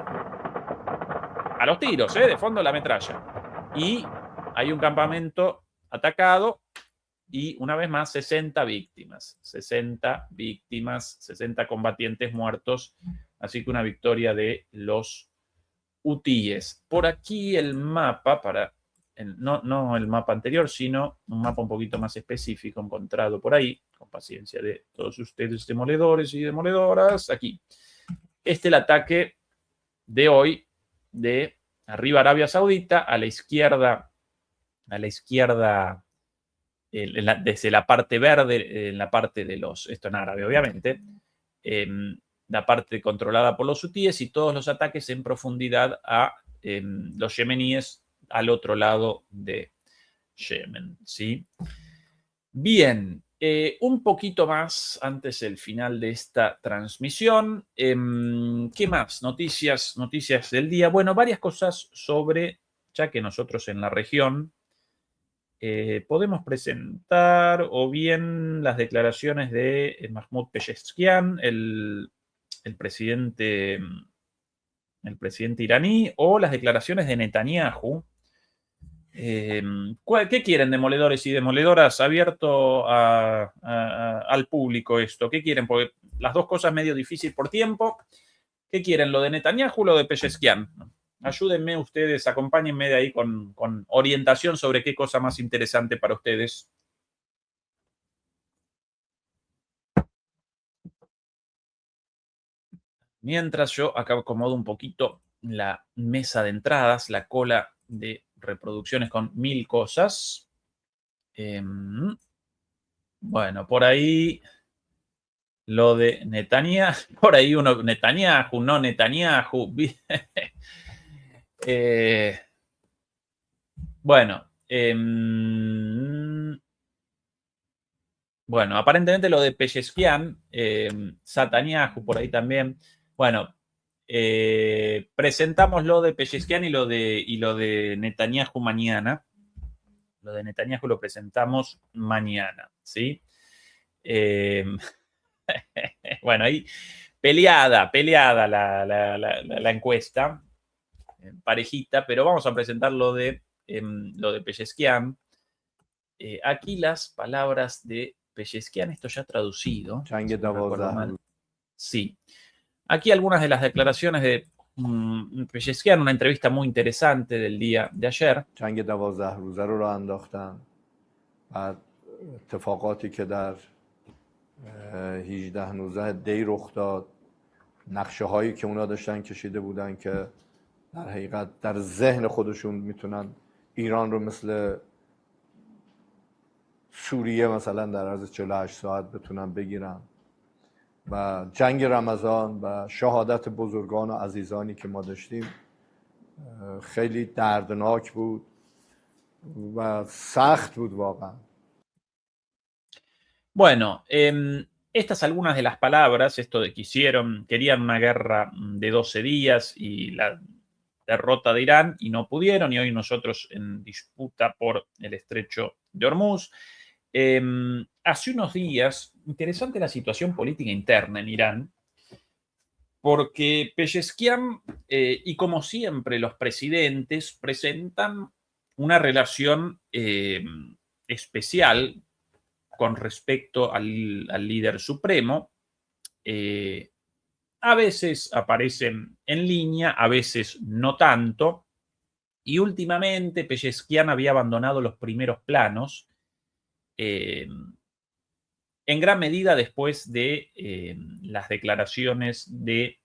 a los tiros, de fondo la metralla. Y hay un campamento atacado y una vez más 60 víctimas, 60 combatientes muertos, así que una victoria de los hutíes. Por aquí el mapa, no el mapa anterior, sino un mapa un poquito más específico encontrado por ahí, con paciencia de todos ustedes demoledores y demoledoras. Aquí. Este es el ataque de hoy de arriba Arabia Saudita, a la izquierda, desde la parte verde, en la parte de esto en árabe obviamente, la parte controlada por los hutíes, y todos los ataques en profundidad a los yemeníes al otro lado de Yemen, ¿sí? Bien, un poquito más antes del final de esta transmisión. ¿Qué más? Noticias del día. Bueno, varias cosas sobre, ya que nosotros en la región podemos presentar o bien las declaraciones de Mahmoud Pezeshkian, el presidente iraní, o las declaraciones de Netanyahu. ¿Qué quieren, demoledores y demoledoras? Abierto al público esto. ¿Qué quieren? Porque las dos cosas medio difícil por tiempo. ¿Qué quieren, lo de Netanyahu o lo de Pezeshkian? Ayúdenme ustedes, acompáñenme de ahí con orientación sobre qué cosa más interesante para ustedes. Mientras yo acá acomodo un poquito la mesa de entradas, la cola de reproducciones con 1000 cosas. Bueno, por ahí lo de Netanyahu, por ahí uno, Netanyahu, no Netanyahu. Bueno, bueno, aparentemente lo de Pezeshkian, Netanyahu por ahí también. Bueno, presentamos lo de Pezeshkian y lo de Netanyahu mañana. Lo de Netanyahu lo presentamos mañana, ¿sí? Bueno, ahí peleada la encuesta, parejita, pero vamos a presentar lo de Pezeshkian. Aquí las palabras de Pezeshkian, esto ya traducido. Si no recuerdo mal. Sí. Aquí algunas de las declaraciones de Pezeshkian, una entrevista muy interesante del día de ayer. جنگ 12 روزه رو راه انداختن. بعد اتفاقاتی که در 18-19 دی رخ داد، نقشه هایی که اونا داشتن کشیده بودن که در حقیقت در ذهن خودشون میتونن ایران رو مثل سوریه مثلا در عرض 48 ساعت بتونن بگیرن و جنگ رمضان و شهادت بزرگان و عزیزانی که ما داشتیم خیلی دردناک بود و سخت بود واقعا. Bueno, estas algunas de las palabras, esto de que querían una guerra de 12 días y la derrota de Irán y no pudieron, y hoy nosotros en disputa por el estrecho de Hormuz. Hace unos días, interesante la situación política interna en Irán, porque Pezeshkian, y como siempre los presidentes, presentan una relación especial con respecto al líder supremo. A veces aparecen en línea, a veces no tanto, y últimamente Pezeshkian había abandonado los primeros planos, en gran medida después de las declaraciones del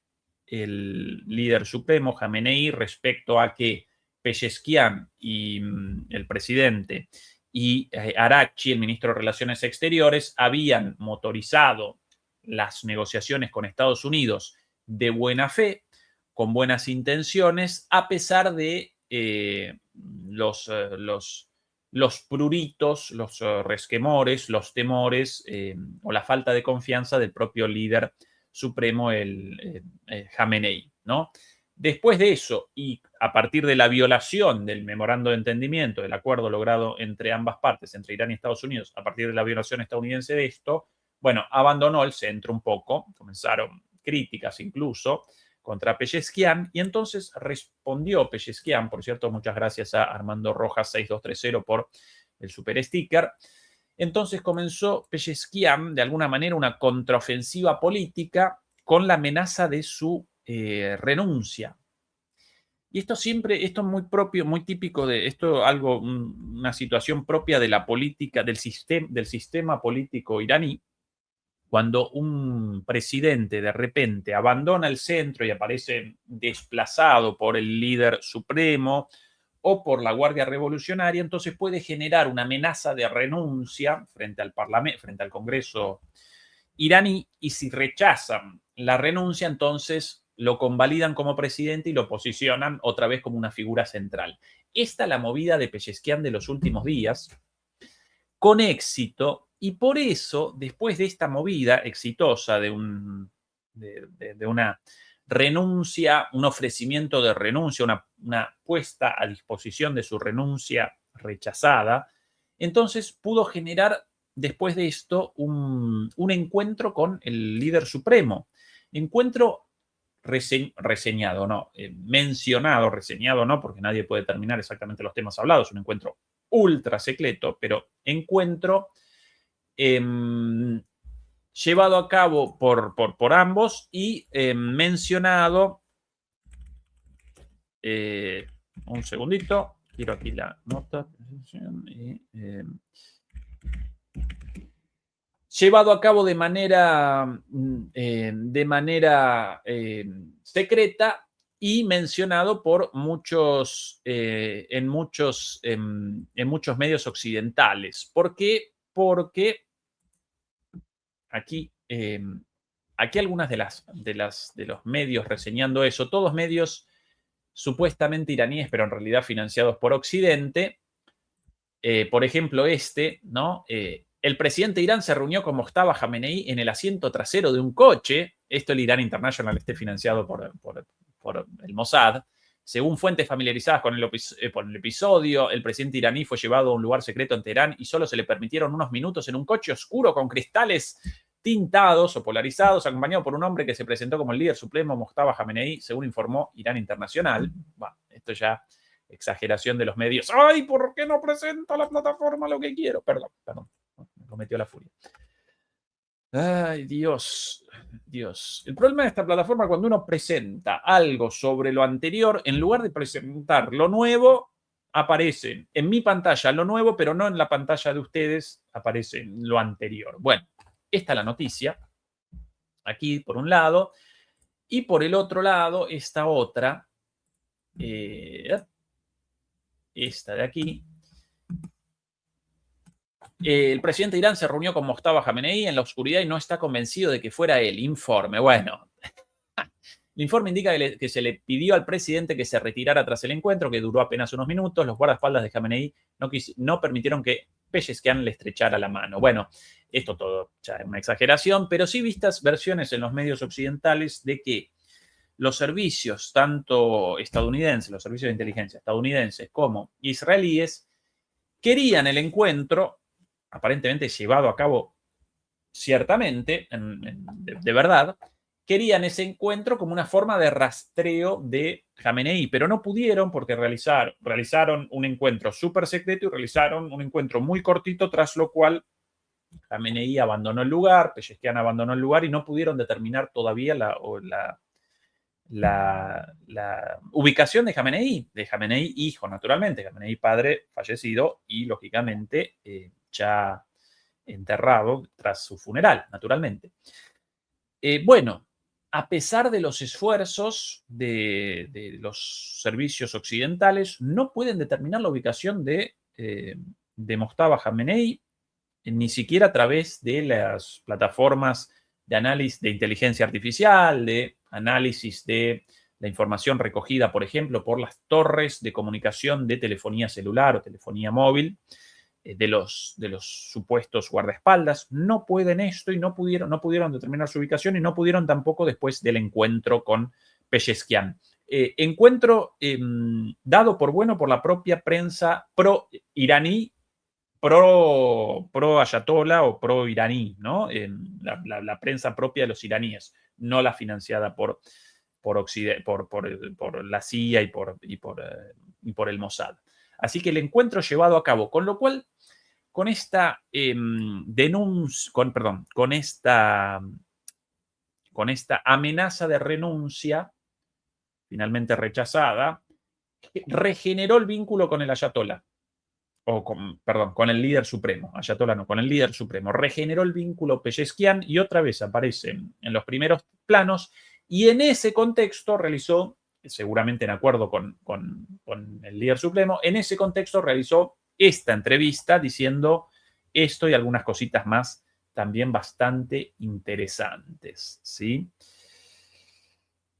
líder supremo, Jamenei, respecto a que Pezeshkian y el presidente y Araghchi, el ministro de Relaciones Exteriores, habían motorizado las negociaciones con Estados Unidos de buena fe, con buenas intenciones, a pesar de los pruritos, los resquemores, los temores o la falta de confianza del propio líder supremo, el Jamenei, ¿no? Después de eso, y a partir de la violación del memorando de entendimiento, del acuerdo logrado entre ambas partes, entre Irán y Estados Unidos, a partir de la violación estadounidense de esto, bueno, abandonó el centro un poco, comenzaron críticas incluso contra Pezeshkian, y entonces respondió Pezeshkian, por cierto, muchas gracias a Armando Rojas 6230 por el super sticker. Entonces comenzó Pezeshkian, de alguna manera, una contraofensiva política con la amenaza de su renuncia. Y esto es muy propio, muy típico de esto, una situación propia de la política, del sistema político iraní, cuando un presidente de repente abandona el centro y aparece desplazado por el líder supremo o por la Guardia Revolucionaria, entonces puede generar una amenaza de renuncia frente al Parlamento, frente al Congreso iraní, y si rechazan la renuncia, entonces lo convalidan como presidente y lo posicionan otra vez como una figura central. Esta es la movida de Pezeshkian de los últimos días, con éxito, y por eso, después de esta movida exitosa de una renuncia, un ofrecimiento de renuncia, una puesta a disposición de su renuncia rechazada, entonces pudo generar después de esto un encuentro con el líder supremo. Encuentro reseñado, no, mencionado, reseñado no, porque nadie puede determinar exactamente los temas hablados, un encuentro ultra secreto, pero encuentro llevado a cabo por ambos y mencionado, un segundito, quiero aquí la nota, llevado a cabo de manera secreta y mencionado por muchos, en muchos medios occidentales. ¿Por qué? Porque aquí algunas de los medios reseñando eso, todos medios supuestamente iraníes, pero en realidad financiados por Occidente. Por ejemplo, ¿no? El presidente de Irán se reunió con Mojtaba Khamenei en el asiento trasero de un coche. Esto el Irán International financiado por el Mossad. Según fuentes familiarizadas con el episodio, el presidente iraní fue llevado a un lugar secreto en Teherán y solo se le permitieron unos minutos en un coche oscuro con cristales tintados o polarizados, acompañado por un hombre que se presentó como el líder supremo, Mojtaba Khamenei, según informó Irán Internacional. Bueno, esto ya exageración de los medios. ¡Ay, por qué no presenta la plataforma lo que quiero! Perdón, me cometió la furia. Ay, Dios. El problema de esta plataforma, cuando uno presenta algo sobre lo anterior, en lugar de presentar lo nuevo, aparece en mi pantalla lo nuevo, pero no en la pantalla de ustedes, aparece lo anterior. Bueno, esta es la noticia. Aquí, por un lado. Y por el otro lado, esta otra. Esta de aquí. El presidente de Irán se reunió con Mojtaba Khamenei en la oscuridad y no está convencido de que fuera él. Informe. Bueno, el informe indica que se le pidió al presidente que se retirara tras el encuentro, que duró apenas unos minutos. Los guardaespaldas de Khamenei no permitieron que Pezeshkian le estrechara la mano. Bueno, esto todo ya es una exageración, pero sí vistas versiones en los medios occidentales de que los servicios, tanto estadounidenses, los servicios de inteligencia estadounidenses como israelíes, querían el encuentro, aparentemente llevado a cabo ciertamente, de verdad, querían ese encuentro como una forma de rastreo de Khamenei, pero no pudieron porque realizaron un encuentro súper secreto y realizaron un encuentro muy cortito, tras lo cual Khamenei abandonó el lugar, Pezeshkian abandonó el lugar y no pudieron determinar todavía la ubicación de Khamenei hijo, naturalmente, Khamenei padre fallecido y, lógicamente, ya enterrado tras su funeral, naturalmente. Bueno, a pesar de los esfuerzos de los servicios occidentales, no pueden determinar la ubicación de Mojtaba Khamenei, ni siquiera a través de las plataformas de análisis de inteligencia artificial, de análisis de la información recogida, por ejemplo, por las torres de comunicación de telefonía celular o telefonía móvil de los supuestos guardaespaldas. No pueden esto y no pudieron determinar su ubicación y no pudieron tampoco después del encuentro con Pezeshkian. Encuentro dado por bueno por la propia prensa pro-iraní, pro-ayatollah o pro-iraní, ¿no? La prensa propia de los iraníes, no la financiada por la CIA y por el Mossad. Así que el encuentro llevado a cabo, con lo cual, con esta con esta amenaza de renuncia, finalmente rechazada, regeneró el vínculo con el ayatollah. Con el líder supremo, ayatollah no, con el líder supremo. Regeneró el vínculo Pezeshkian y otra vez aparece en los primeros planos y en ese contexto realizó, seguramente en acuerdo con el líder supremo, en ese contexto realizó esta entrevista diciendo esto y algunas cositas más también bastante interesantes, ¿sí?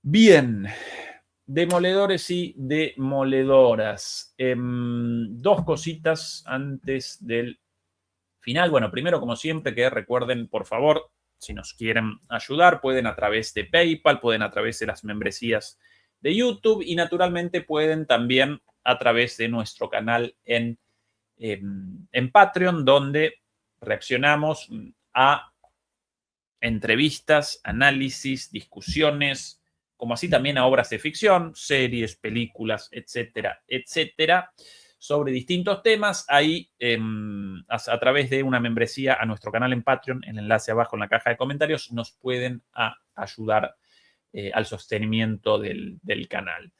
Bien. Demoledores y demoledoras. Dos cositas antes del final. Bueno, primero, como siempre, que recuerden, por favor, si nos quieren ayudar, pueden a través de PayPal, pueden a través de las membresías de YouTube y, naturalmente, pueden también a través de nuestro canal en Patreon, donde reaccionamos a entrevistas, análisis, discusiones, como así también a obras de ficción, series, películas, etcétera, etcétera, sobre distintos temas, ahí a través de una membresía a nuestro canal en Patreon, el enlace abajo en la caja de comentarios, nos pueden ayudar al sostenimiento del canal.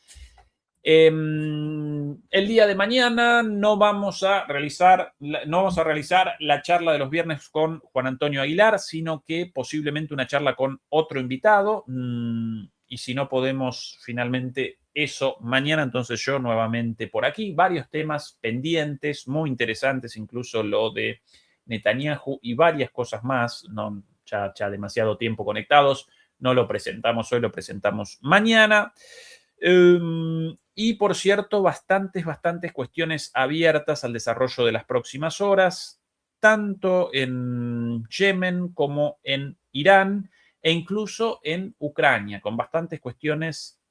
El día de mañana no vamos a realizar la charla de los viernes con Juan Antonio Aguilar, sino que posiblemente una charla con otro invitado. Y si no podemos finalmente eso mañana, entonces yo nuevamente por aquí. Varios temas pendientes, muy interesantes, incluso lo de Netanyahu y varias cosas más. No, ya demasiado tiempo conectados. No lo presentamos hoy, lo presentamos mañana. Y por cierto, bastantes cuestiones abiertas al desarrollo de las próximas horas, tanto en Yemen como en Irán e incluso en Ucrania, con bastantes cuestiones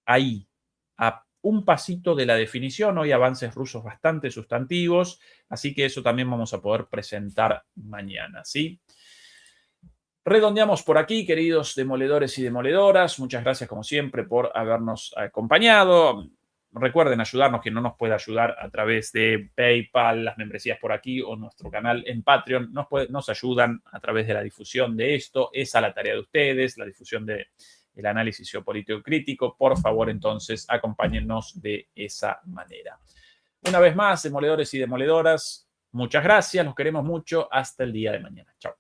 ahí, a un pasito de la definición. Hoy avances rusos bastante sustantivos, así que eso también vamos a poder presentar mañana, ¿sí? Redondeamos por aquí, queridos demoledores y demoledoras. Muchas gracias, como siempre, por habernos acompañado. Recuerden ayudarnos, quien no nos puede ayudar a través de PayPal, las membresías por aquí o nuestro canal en Patreon, nos ayudan a través de la difusión de esto. Esa es la tarea de ustedes, la difusión del análisis geopolítico crítico. Por favor, entonces, acompáñennos de esa manera. Una vez más, demoledores y demoledoras, muchas gracias, los queremos mucho. Hasta el día de mañana. Chao.